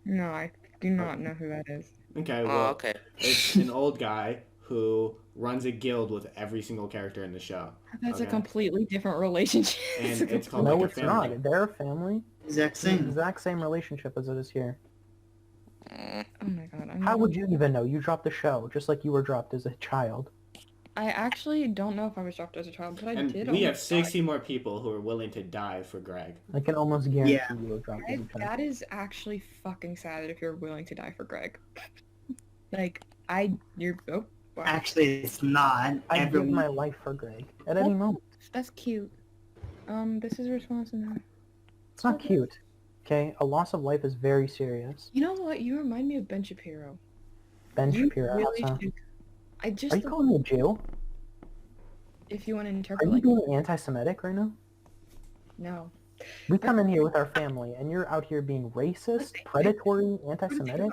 No, I do not know who that is. Okay, Oh, well, okay. It's an old guy who runs a guild with every single character in the show. That's a Okay. completely different relationship. And it's called No, like a it's family. not. They're a family. Exact It's the same. exact same relationship as it is here. Oh my God. How would you even know? You dropped the show, just like you were dropped as a child. I actually don't know if I was dropped as a child, but I And did. we have almost die. 60 more people who are willing to die for Greg. I can almost guarantee Yeah. you were dropped as a Greg, child. that is actually fucking sad if you're willing to die for Greg. Like, you're, oh, wow. Actually, it's not. I'd give Everyone. my life for Greg at any moment. That's cute. This is a response now. It's not cute. Okay, a loss of life is very serious. You know what? You remind me of Ben Shapiro. Ben You Shapiro. really how's that? should- I just, Are you calling me a Jew? if you want to Are interpret you like, being anti-Semitic right now? no. We come in here with our family, and you're out here being racist, predatory, anti-Semitic.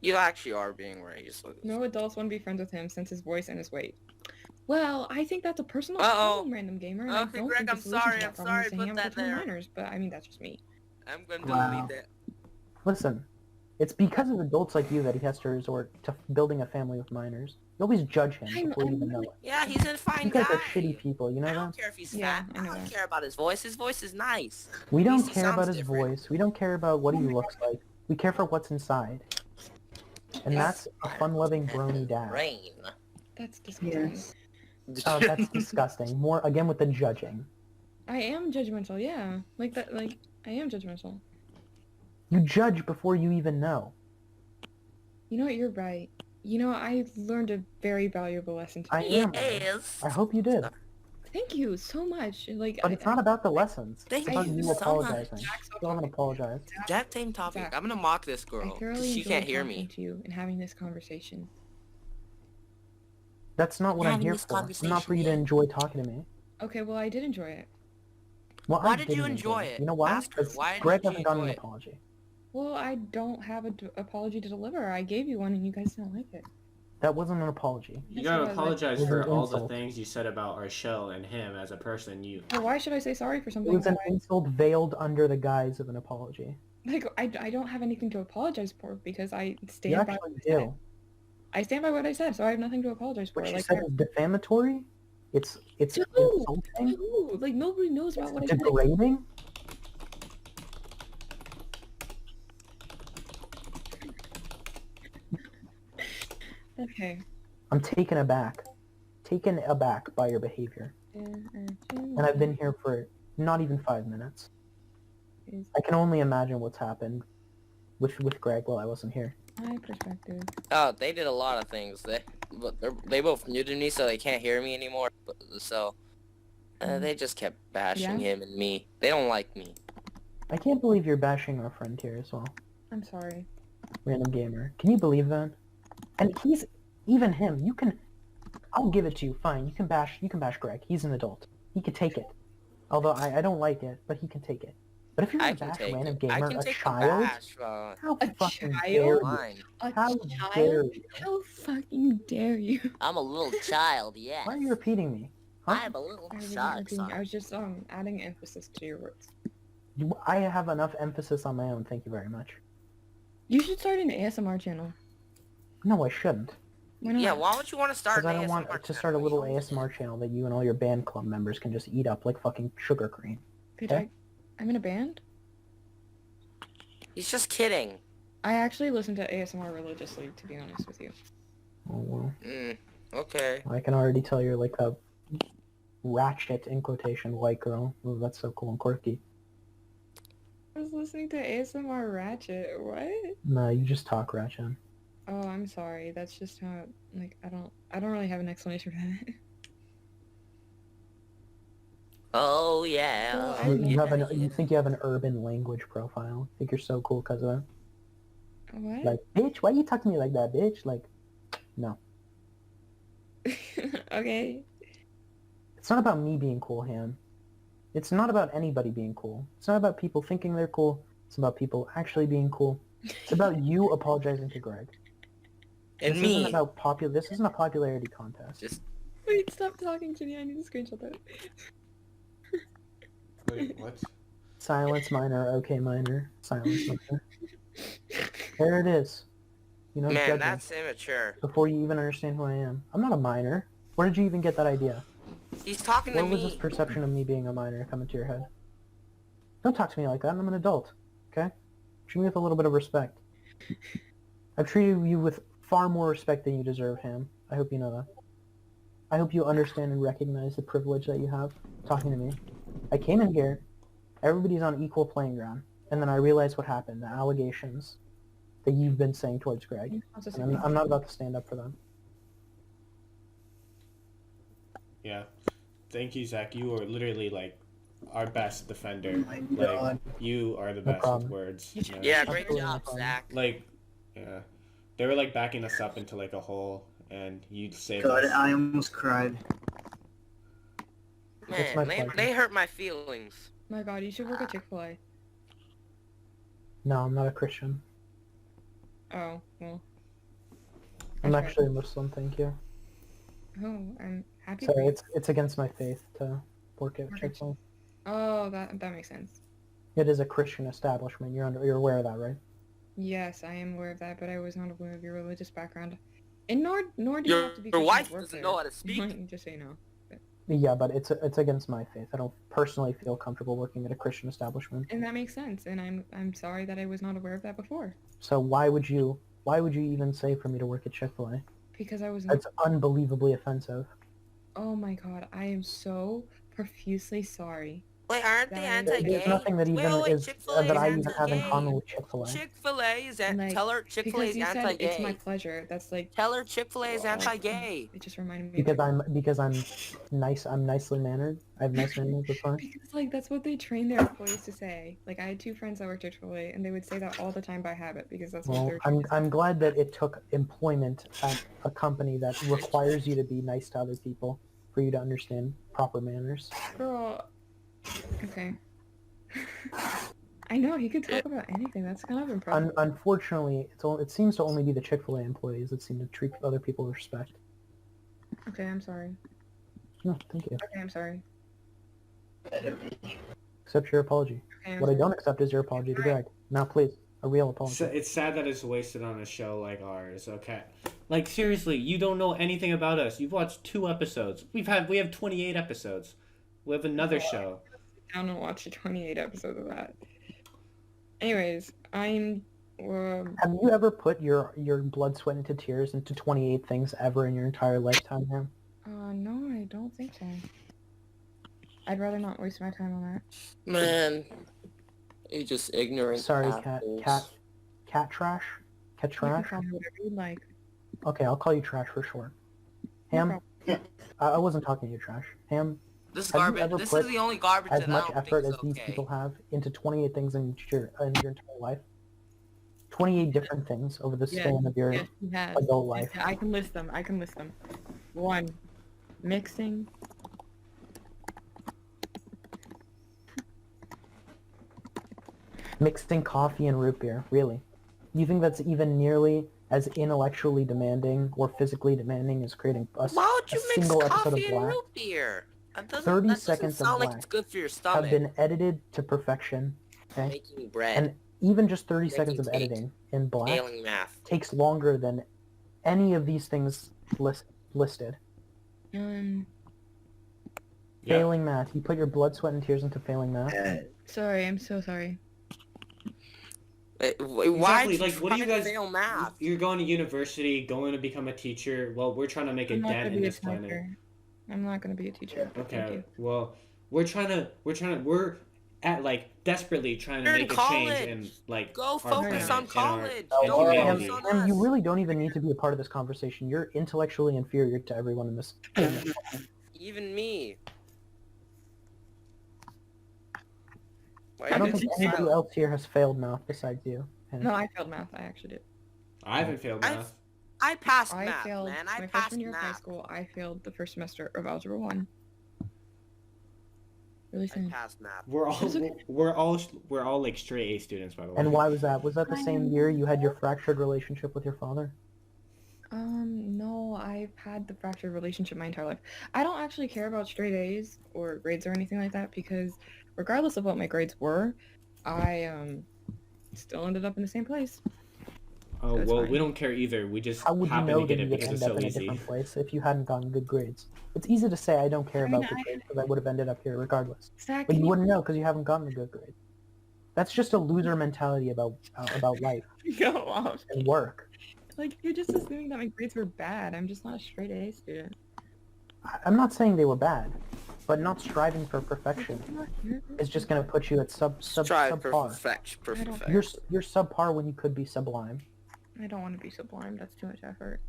You actually are being racist. No adults want to be friends with him since his voice and his weight. Well, I think that's a personal Uh-oh. problem, Random Gamer. And I Okay, don't Greg, think the I'm solution sorry, to that I'm problem sorry, is to put ham that between there. minors, but I mean, that's just me. I'm gonna Wow. delete that. Listen, it's because of adults like you that he has to resort to building a family with minors. You always judge him before you even know it. Yeah, he's a fine You guy. guys are shitty people, you know I don't that? care if he's Yeah, fat. I I know don't that. care about his voice. His voice is nice. We At don't least he care about sounds his different. voice. We don't care about what he looks like. We care for what's inside. And that's a fun-loving brony dad. Rain. That's disgusting. Yes. Oh, that's disgusting. More, again, with the judging. I am judgmental, yeah. Like that, like, I am judgmental. You judge before you even know. You know what, you're right. You know, I learned a very valuable lesson I today. am. Yes. I hope you did. Thank you so much. Like, But it's not about the lessons. Thank It's about you you so much. apologizing. You still haven't apologized. That same topic. Zach, I'm gonna mock this I girl. 'cause thoroughly She enjoyed can't hear talking me. to you and having this conversation. That's not what I'm Having here this for. I'm conversation not for you to here. enjoy talking to me. Okay, well, I did enjoy it. Well, Why I did you didn't enjoy it? You know why? Ask her, Because why Greg did you hasn't gotten an enjoy it? apology. Well, I don't have an apology to deliver. I gave you one and you guys don't like it. That wasn't an apology. You Yes, gotta it was. apologize It was for an all the insult. things you said about our show and him as a person. Well, why should I say sorry for It something was an that insult veiled under the guise of an apology. I don't have anything to apologize for because I You stand by actually what I said. do. I stand by what I said, so I have nothing to apologize for. What you Like, said is defamatory. It's no, insulting. no, like nobody knows about what I said. Degrading. Okay. I'm taken aback by your behavior. And I've been here for not even 5 minutes. I can only imagine what's happened with Greg while I wasn't here. My perspective. Oh, they did a lot of things. They both muted me, so they can't hear me anymore. So they just kept bashing him and me. They don't like me. I can't believe you're bashing our friend here as well. I'm sorry. Random gamer. Can you believe that? And he's even him. I'll give it to you. Fine. You can bash Greg. He's an adult. He can take it. Although I don't like it, but he can take it. But if you're I gonna can bash take random it. gamer, I can a take the child, bash. how A fucking child? dare you? Fine. A How child? dare you? How fucking dare you? I'm a little child, yes. Why are you repeating me? Huh? I'm a little I wasn't child, repeating. I son. was just adding emphasis to your words. I have enough emphasis on my own. Thank you very much. You should start an ASMR channel. No, I shouldn't. Why not? Yeah, why would you want to start Because an I don't want ASMR to start a channel? little ASMR channel that you and all your band club members can just eat up like fucking sugar cream. Bitch, Okay. I'm in a band. He's just kidding. I actually listen to ASMR religiously, to be honest with you. Oh well. Okay. I can already tell you're like a ratchet, in quotation, white girl. Ooh, that's so cool and quirky. I was listening to ASMR Ratchet. What? No, you just talk ratchet. Oh, I'm sorry. That's just how, like, I don't really have an explanation for that. Oh yeah. Oh, You think you have an urban language profile. I think you're so cool because of that. What? Like, bitch, why you talk to me like that, bitch? Like, no. Okay. It's not about me being cool, Ham. It's not about anybody being cool. It's not about people thinking they're cool. It's about people actually being cool. It's about you apologizing to Greg. And this me. Isn't about this isn't a popularity contest. Just Wait, stop talking to me. I need to screenshot that. Wait, what? Silence minor, okay minor, silence minor. There it is. You know, man, judging that's immature. before you even understand who I am. I'm not a minor. Where did you even get that idea? He's talking to Where was this me. perception of me being a minor come into your head? Don't talk to me like that. I'm an adult. Okay? Treat me with a little bit of respect. I've treated you with far more respect than you deserve, Ham. I hope you know that. I hope you understand and recognize the privilege that you have talking to me. I came in here, everybody's on equal playing ground, and then I realized what happened, the allegations that you've been saying towards Greg. And I'm not about to stand up for them. Yeah. Thank you, Zach. You are literally like our best defender. my Like God. you are the No best with problem. words. Yeah, great Absolutely no job, problem. Zach. Like, yeah. They were like backing us up into like a hole, and you saved God, us. I almost cried. It's my Man, pleasure. they hurt my feelings. My God, you should work at Chick-fil-A. No, I'm not a Christian. Oh, well. I'm That's right. actually a Muslim, thank you. Oh, I'm happy. Sorry, for you. it's against my faith to work at Work at Chick-fil-A. Oh, that makes sense. It is a Christian establishment. You're aware of that, right? Yes, I am aware of that, but I was not aware of your religious background. And nor do you Your, have to be your Christian wife to work doesn't there. know how to speak. Just so you know. Yeah, but it's against my faith. I don't personally feel comfortable working at a Christian establishment. And that makes sense, and I'm sorry that I was not aware of that before. So why would you even say for me to work at Chick-fil-A? Because I was not... That's unbelievably offensive. Oh my God, I am so profusely sorry Wait, aren't they anti-gay? There's nothing that even wait, is Chick-fil-A that is I even have in anti-gay. common with Chick-fil-A. Chick-fil-A is And, like, tell her Chick-fil-A is because you said anti-gay. it's my pleasure. That's like Tell her Chick-fil-A is well, anti-gay. It just reminded me. Of Because I'm nice. I'm nicely mannered. I have nice manners. That's fine. because like that's what they train their employees to say. Like I had 2 friends that worked at Chick-fil-A, and they would say that all the time by habit because that's what Well, they're. I'm glad that it took employment at a company that requires you to be nice to other people for you to understand proper manners. Girl. Okay. I know he could talk about anything. That's kind of impressive. Unfortunately, it seems to only be the Chick-fil-A employees that seem to treat other people with respect. Okay, I'm sorry. No, thank you. Okay, I'm sorry. Accept your apology. Okay, What I don't accept is your apology to Greg. Now, please, a real apology. So it's sad that it's wasted on a show like ours. Okay, like seriously, you don't know anything about us. You've watched 2 episodes. We have 28 episodes. We have another show. I don't watch 28 episodes of that. Anyways, I'm. Have you ever put your blood, sweat, and tears into 28 things ever in your entire lifetime, man? No, I don't think so. I'd rather not waste my time on that. Man, you're just ignorant. Sorry, assholes. cat trash? Cat You trash? can call me whatever you'd like. Okay, I'll call you trash for short. Ham? I wasn't talking to you, trash. Ham? This is Have you garbage. ever This put is the only garbage as that I much don't effort think as is these okay. people have into 28 things in your entire life? 28 different things over the span of your Yes, he has. adult life. I can list them. 1. Mixing. Mixing coffee and root beer, really? You think that's even nearly as intellectually demanding or physically demanding as creating a Why would you mix single episode of coffee and Black? root beer? That 30 doesn't seconds of sound like Black it's good for your have stomach. been edited to perfection, okay? Making bread. And even just 30 Making seconds of cake. editing in Black Failing math. takes longer than any of these things listed. Yeah. Failing math. You put your blood, sweat, and tears into failing math. Sorry, I'm so sorry. Why Exactly, did like, what do you guys? fail math? You're going to university, going to become a teacher. Well, we're trying to make a I'm not dent gonna in be a this planet. teacher. I'm not gonna be a teacher. Thank Okay. you. Well, we're at like desperately trying to You're in make a college. change in like Go our focus planet on and college. and Don't humanity. focus on And you us. really don't even need to be a part of this conversation. You're intellectually inferior to everyone in this. Even me. Why I are don't you think so anybody silent? else here has failed math besides you. And No, I failed math. I actually did. I haven't failed math. I passed I math, failed man. I my passed freshman year of high math. school. I failed the first semester of Algebra 1. Really I sad. passed math. We're all It's okay. we're all like straight A students, by the way. And why was that? Was that the same year you had your fractured relationship with your father? No, I've had the fractured relationship my entire life. I don't actually care about straight A's or grades or anything like that because regardless of what my grades were, I still ended up in the same place. Oh so it's well, fine. we don't care either. We just How would you happen know to that get you it would because end it's up so in a easy. different place if you hadn't gotten good grades? It's easy to say I don't care about good grades because I would have ended up here regardless. Zach, But can you you wouldn't know because you haven't gotten a good grade. That's just a loser mentality about life go off? and work. Like, you're just assuming that my grades were bad. I'm just not a straight A student. I'm not saying they were bad, but not striving for perfection is just going to put you at Strive for subpar. perfection. You're subpar when you could be sublime. I don't want to be sublime. That's too much effort.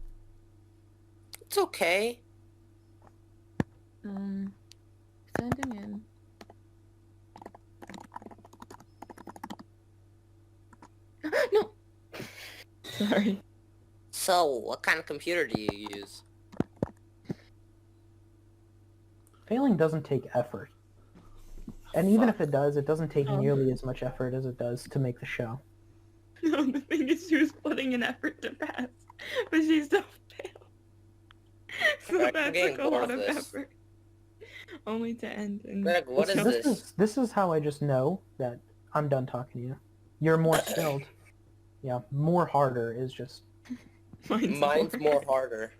It's okay. Sending in. No! Sorry. So, what kind of computer do you use? Failing doesn't take effort. And even if it does, it doesn't take nearly as much effort as it does to make the show. No, the thing is she was putting an effort to pass, but she still failed. So Greg, I'm that getting took a lot bored of of this. effort. Only to end in... Greg, what is this? This is how I just know that I'm done talking to you. You're more skilled. Yeah, more harder is just... Mine's more harder.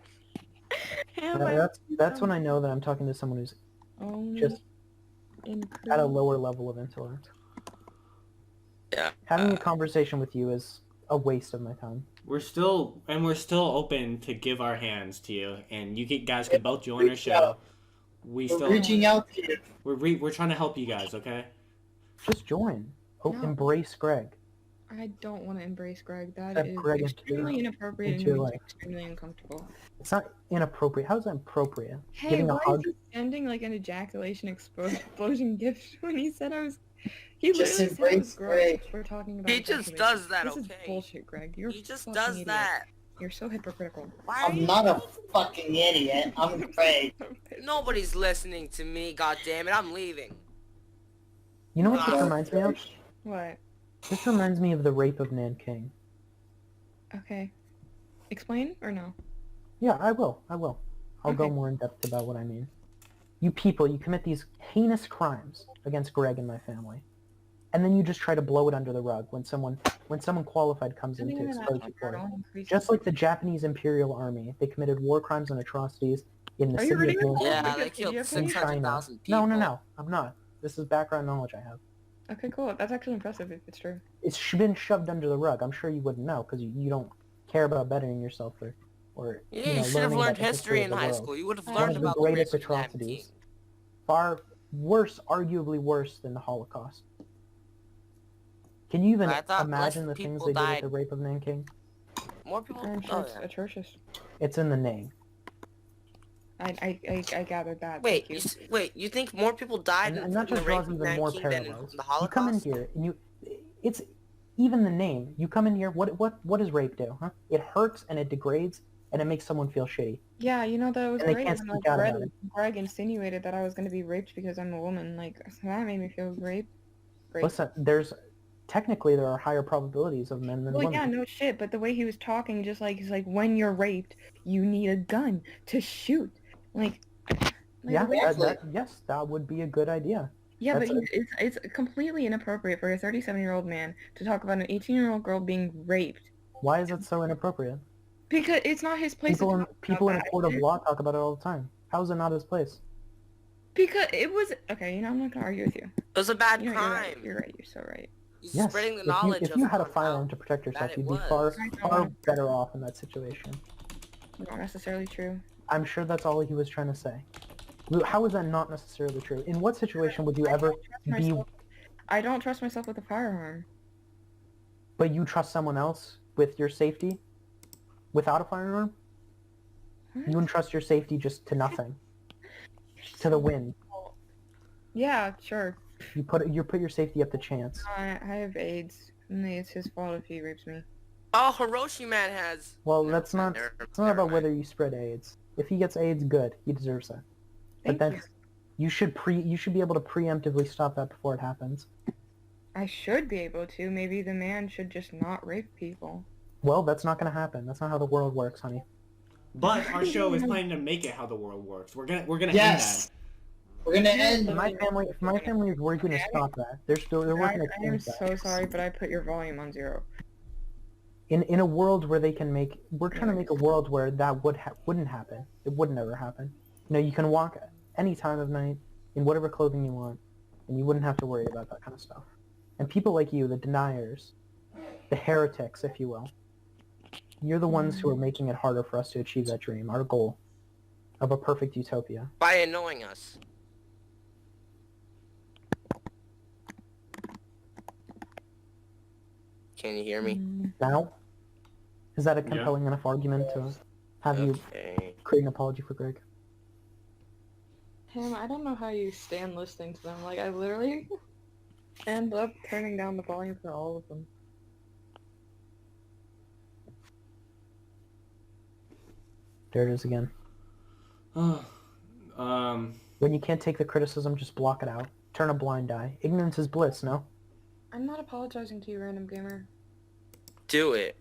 That's when I know that I'm talking to someone who's just at a lower level of intellect. Yeah. Having a conversation with you is a waste of my time. We're still open to give our hands to you, and you guys can both join our show. we We're still reaching out to you. we're trying to help you guys, okay? Just join. Oh, No. embrace Greg. I don't want to embrace Greg. That Accept is Greg extremely inappropriate and into your makes me life. extremely uncomfortable. It's not inappropriate. How's that appropriate? Hey, Giving a why hug. is he sending like an ejaculation explosion gift when he said I was? He Just literally said I was embrace gross. Greg. We're talking about. He just ejaculation. does that, This okay? is bullshit, Greg. You're He just fucking does idiot. that. You're so hypocritical. Why are I'm you? not a fucking idiot. I'm Greg. Nobody's listening to me. God damn it! I'm leaving. You know what this Ah. reminds me of? What? This reminds me of the rape of Nanking. Okay. Explain or no? Yeah, I will. I'll go Okay. more in depth about what I mean. You people, you commit these heinous crimes against Greg and my family. And then you just try to blow it under the rug when someone qualified comes in to expose you for it. Just like the Japanese Imperial Army, they committed war crimes and atrocities in the Are you city ready of to- Nanking Yeah, Because they did killed you have in any- 600,000 China. people. No, I'm not. This is background knowledge I have. Okay, cool. That's actually impressive if it's true. It's been shoved under the rug. I'm sure you wouldn't know because you don't care about bettering yourself or Yeah, you know, you should have learning learned about the history of in the high world. school. You would have One One learned of the about greatest the rape of atrocities. Nanking. Far worse, arguably worse than the Holocaust. Can you even I thought imagine the less things people they did at died. the rape of Nanking? More people. I'm sure Oh, it's yeah. atrocious. It's in the name. I gathered that. Wait, Thank you. wait. You think more people died And in that the just rape draws of even more Nanking than in parallels. the You come in Holocaust? here and it's even the name. You come in here. What does rape do? Huh? It hurts and it degrades and it makes someone feel shitty. Yeah, you know that was And they great can't when speak out Greg, about it. Greg insinuated that I was going to be raped because I'm a woman. Like that made me feel great. Great. Listen, technically there are higher probabilities of men than Well, women. yeah, no shit. But the way he was talking, just like he's like, when you're raped, you need a gun to shoot. Like Yeah, the way- yes, that would be a good idea. yeah, but that's it's completely inappropriate for a 37-year-old man to talk about an 18-year-old girl being raped Why is it so inappropriate? because it's not his place. People to in talk people in about a court of that. law talk about it all the time. How is it not his place? Because it was okay. You know, I'm not gonna argue with you. It was a bad You know, crime. You're right. You're so right. He's Yes, spreading the if knowledge you had a of firearm how to protect yourself, it you'd be was. far better off in that situation. Not necessarily true. I'm sure that's all he was trying to say. How is that not necessarily true? In what situation would you ever be, I don't trust myself with a firearm. but you trust someone else with your safety without a firearm? You wouldn't trust your safety just to nothing, to the wind. Yeah, sure. You put your safety up to chance. I have AIDS, and it's his fault if he rapes me. Oh, Hiroshi man has. Well, No, it's not never about mind. whether you spread AIDS. If he gets AIDS, good. He deserves that. But Thank you. you should be able to preemptively stop that before it happens. I should be able to. Maybe the man should just not rape people. Well, that's not going to happen. That's not how the world works, honey. But our show is planning to make it how the world works. We're gonna Yes. We're gonna end. If my family is working to stop that. They're working to I am change that. so sorry, but I put your volume on 0. In a world where we're trying to make a world where that wouldn't happen. It would never happen. You know, you can walk any time of night in whatever clothing you want, and you wouldn't have to worry about that kind of stuff. And people like you, the deniers, the heretics, if you will, you're the ones who are making it harder for us to achieve that dream, our goal of a perfect utopia. By annoying us. Can you hear me? Now, is that a compelling enough argument to have you Okay. create an apology for Greg? Him, I don't know how you stand listening to them. Like, I literally end up turning down the volume for all of them. There it is again. um. When you can't take the criticism, just block it out. Turn a blind eye. Ignorance is bliss, no? I'm not apologizing to you, random gamer. Do it.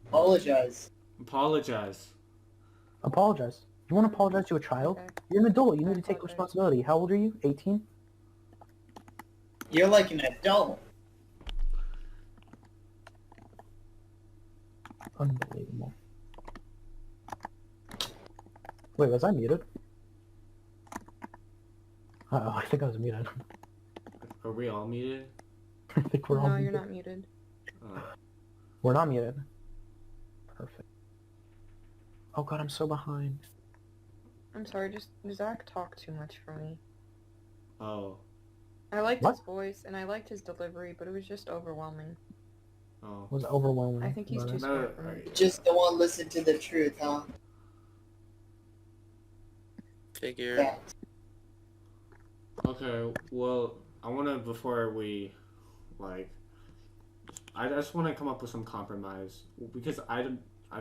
Apologize. Apologize. Apologize. You want to apologize to a child? Okay. You're an adult. You need to take apologize. responsibility. How old are you? 18? You're like an adult. Unbelievable. Wait, was I muted? Uh-oh, I think I was muted. Are we all muted? I think we're all No, muted. you're not muted. We're not muted. Perfect. Oh god, I'm so behind. I'm sorry, just Zach talked too much for me. Oh. I liked What? his voice and I liked his delivery, but it was just overwhelming. Oh. Was overwhelming. I think he's too but- smart for me. Just don't want to listen to the truth, huh? Figure. Yeah. Okay, well, I want to, before we, like, I just want to come up with some compromise, because I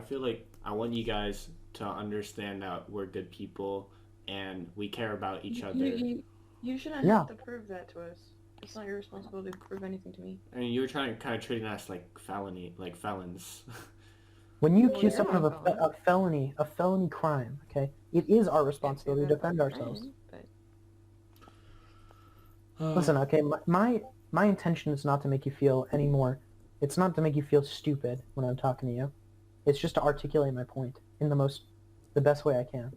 feel like I want you guys to understand that we're good people and we care about each other. You shouldn't Yeah. have to prove that to us. It's not your responsibility to prove anything to me. I mean, you were trying to kind of treating us like felons. When you Well, accuse you're someone of not a a felony crime, okay, it is our Can't say responsibility to that defend about ourselves. Ryan, but Listen, okay, my intention is not to make you feel any more. It's not to make you feel stupid when I'm talking to you. It's just to articulate my point in the best way I can.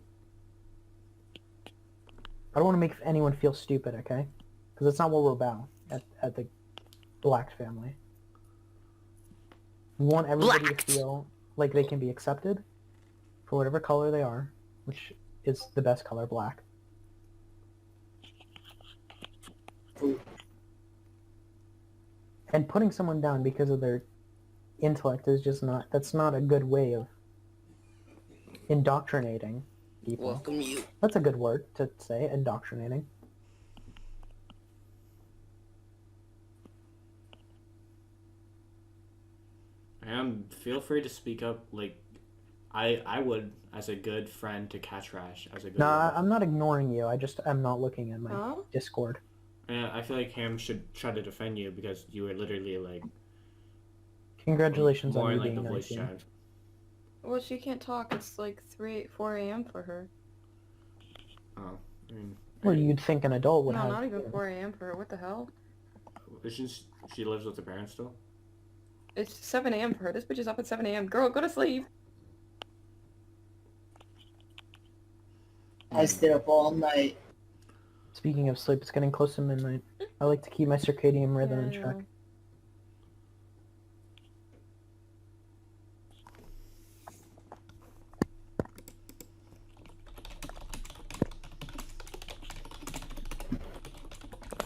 I don't want to make anyone feel stupid, okay? Because that's not what we're about at the Black family. We want everybody to feel like they can be accepted for whatever color they are, which is the best color, black. And putting someone down because of their intellect is just not, that's not a good way of indoctrinating people. Welcome you. That's a good word to say, indoctrinating. And feel free to speak up, like, I would, as a good friend to Cat Trash, as a good No, wife. I'm not ignoring you. I just am not looking at my Huh? Discord. And I feel like Ham should try to defend you because you were literally, like, Congratulations more on in, you like, the being voice 19. chat. well, she can't talk. It's like 4 a.m. for her. Oh, I mean, Well, you'd think an adult would No, have. not even 4 a.m. for her. What the hell? isn't she lives with her parents still? It's 7 a.m. for her. This bitch is up at 7 a.m. Girl, go to sleep. I stayed up all night. Speaking of sleep, it's getting close to midnight. I like to keep my circadian rhythm in Yeah, I check. know.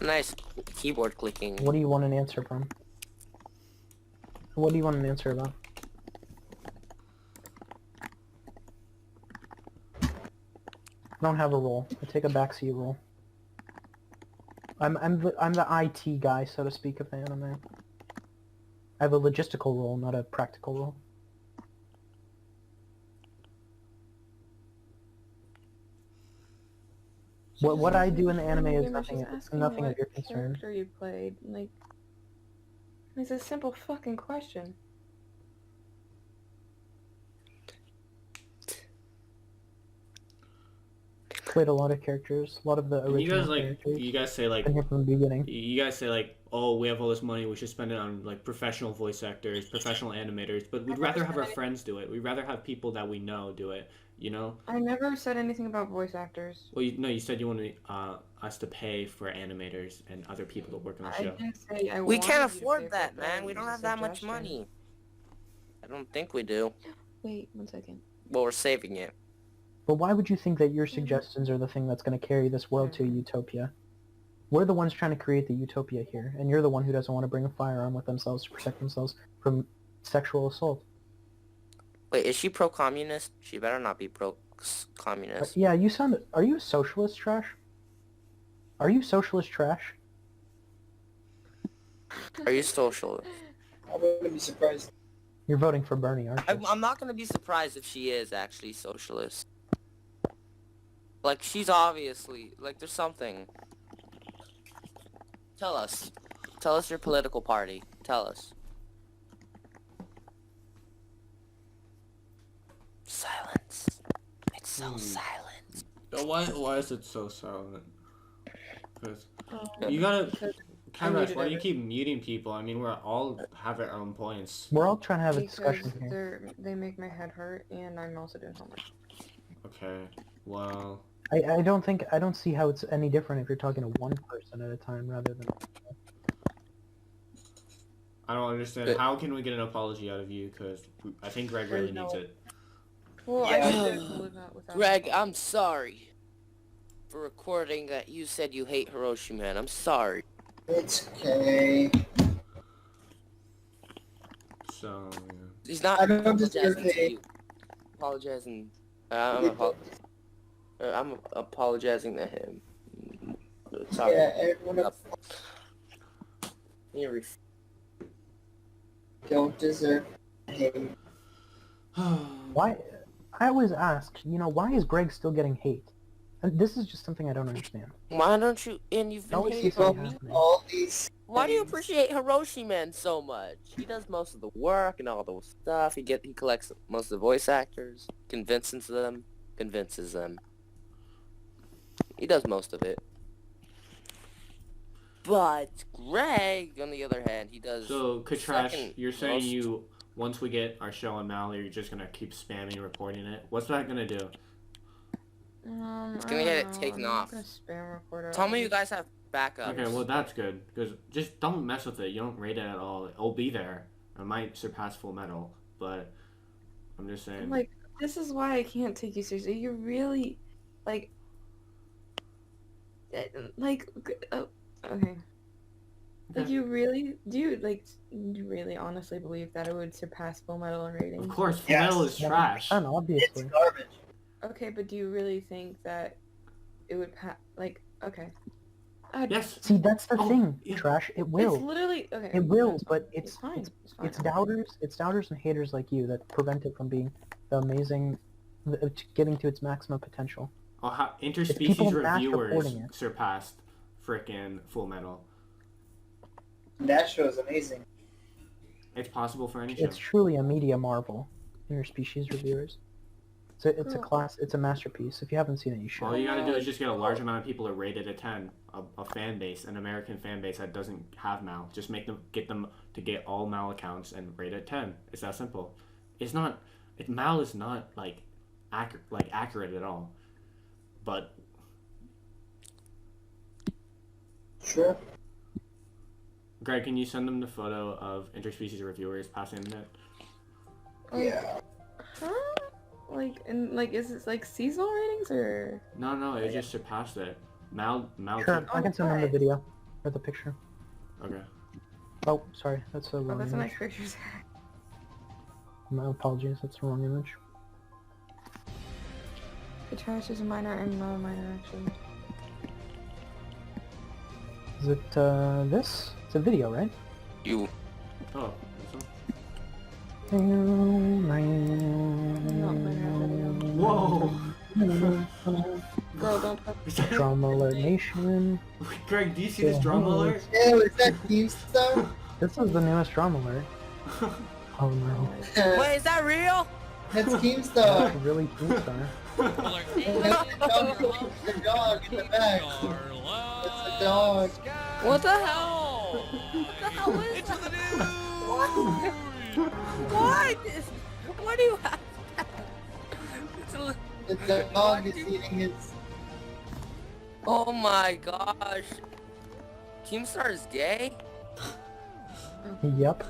Nice keyboard clicking. What do you want an answer from? What do you want an answer about? I don't have a role. I take a backseat role. I'm the IT guy, so to speak, of the anime. I have a logistical role, not a practical role. What I do in the anime is nothing of your concern. Character you played, like, it's a simple fucking question. Played a lot of characters, a lot of the And original you guys, like, characters. you guys say, like, Been here from the beginning. you guys say, like, oh, we have all this money, we should spend it on, like, professional voice actors, professional animators, but we'd rather have our friends do it. We'd rather have people that we know do it, you know? I never said anything about voice actors. Well, no, you said you wanted us to pay for animators and other people to work on the I show. didn't say I We wanted can't you to pay afford for that, it, man. it We was don't a have that much suggestion. money. I don't think we do. Wait, 1 second. Well, we're saving it. But why would you think that your suggestions are the thing that's going to carry this world to a utopia? We're the ones trying to create the utopia here, and you're the one who doesn't want to bring a firearm with themselves to protect themselves from sexual assault. Wait, is she pro-communist? She better not be pro-communist. Yeah, you sound... Are you a socialist, Trash? Are you socialist, Trash? Are you socialist? I wouldn't be surprised. You're voting for Bernie, aren't you? I'm not gonna be surprised if she is actually socialist. Like, she's obviously... Like, there's something. Tell us. Tell us your political party. Tell us. Silence. It's so silent. Why is it so silent? Because Oh, you gotta... because Conrad, why do you muted keep muting people? I mean, we're all have our own points. We're all trying to have a because discussion here. they make my head hurt, and I'm also doing homework. Okay, well... I don't see how it's any different if you're talking to one person at a time rather than... I don't understand. How can we get an apology out of you? Because I think Greg really needs it. Well, Yeah. I think there's without Greg, I'm sorry for recording that you said you hate Hiroshima, man. I'm sorry. It's okay. So yeah. He's not I don't deserve apologizing to hate. you. Apologizing. I'm apologizing to him. Sorry. Yeah, everyone You don't deserve hate. Why? I always ask, why is Greg still getting hate? And this is just something I don't understand. Why don't you? And you've been Always hating seems to on be me. happening. All these. Why do you things. appreciate Hiroshi-Man so much? He does most of the work and all the stuff. He collects most of the voice actors, convinces them. He does most of it. But Greg, on the other hand, he does. So Katrash, second you're saying most. once we get our show on Mal, you're just gonna keep spamming reporting it. What's that gonna do? It's gonna get it taken off. Tell me you guys have backups. Okay, well that's good because just don't mess with it. You don't rate it at all. It'll be there. It might surpass Full Metal, but I'm just saying. Like, this is why I can't take you seriously. You really, okay. Like, you really honestly believe that it would surpass Full Metal in ratings? Of course, Full Metal is trash. 100%, obviously. It's garbage. Okay, but do you really think that it would okay. Yes. See, that's the thing, yeah. Trash. It will. It's literally, okay. It will, but it's fine. it's doubters and haters like you that prevent it from being getting to its maximum potential. Oh, how interspecies people mass reviewers reporting it. surpassed frickin' Full Metal. That show is amazing. It's possible for any show. It's truly a media marvel. Interspecies reviewers. So it's a masterpiece. If you haven't seen it, you should. All you gotta do is just get a large amount of people to rate it a 10. A fan base, an American fan base that doesn't have Mal. Just get them to get all Mal accounts and rate it 10. It's that simple. Mal is not accurate at all. But Sure. Greg, can you send them the photo of interspecies reviewers passing it? Yeah. Huh? Is it seasonal ratings or? No, it just surpassed it. Mal. Sure, I can send them the video or the picture. Okay. Oh, sorry, that's the wrong That's a image. nice picture. My apologies, that's the wrong image. The trash is a minor and not a minor, actually. Is it this? It's a video, right? You. Oh. Not minor video. Whoa. Girl, don't put Drama Alert Nation. Greg, do you see this drama alert? Ew, is that Keemstar? This is the newest Drama Alert. Oh no. Wait, is that real? That's That's Keemstar. really Keemstar. The dog in the back. It's the dog. What the hell? What the hell is that? What? What do you have? The dog is eating his. Oh my gosh. Keemstar is gay? Yep.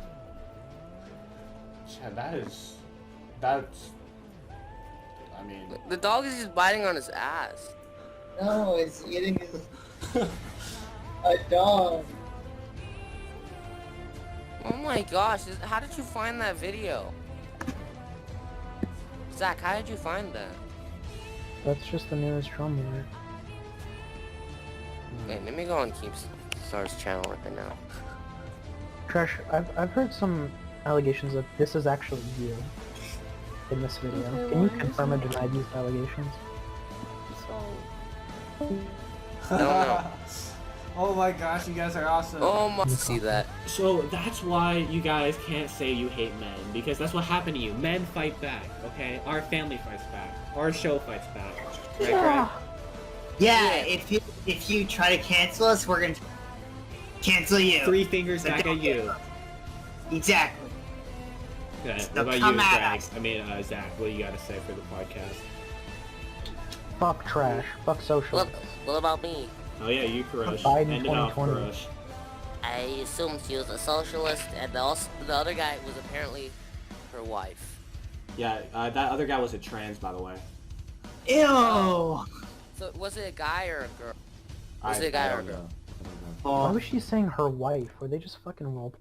Yeah, that's. I mean. The dog is just biting on his ass. No, it's eating his. A dog. Oh my gosh, how did you find that video? Zach, how did you find that? That's just the newest Drama Alert. Wait, let me go on Keemstar's channel right now. Trash, I've heard some allegations that this is actually you in this video. Okay, Can you why confirm or is it- deny these allegations? No. Oh my gosh, you guys are awesome. Oh my, see that. So that's why you guys can't say you hate men, because that's what happened to you. Men fight back, okay? Our family fights back. Our show fights back. Right, Greg? Yeah, if you try to cancel us, we're gonna cancel you. 3 fingers back at you. Exactly. Okay, what So about you, come Greg? at us. Zach, what do you gotta say for the podcast? Fuck Trash. Fuck socialists. What about me? Oh yeah, you Kurosh. Biden End it off, 2020. Kurosh. I assumed she was a socialist, and the other guy was apparently her wife. Yeah, that other guy was a trans, by the way. Ew. So was it a guy or a girl? I Was it a guy or a don't girl? know. I don't know. Why was she saying her wife? Were they just fucking role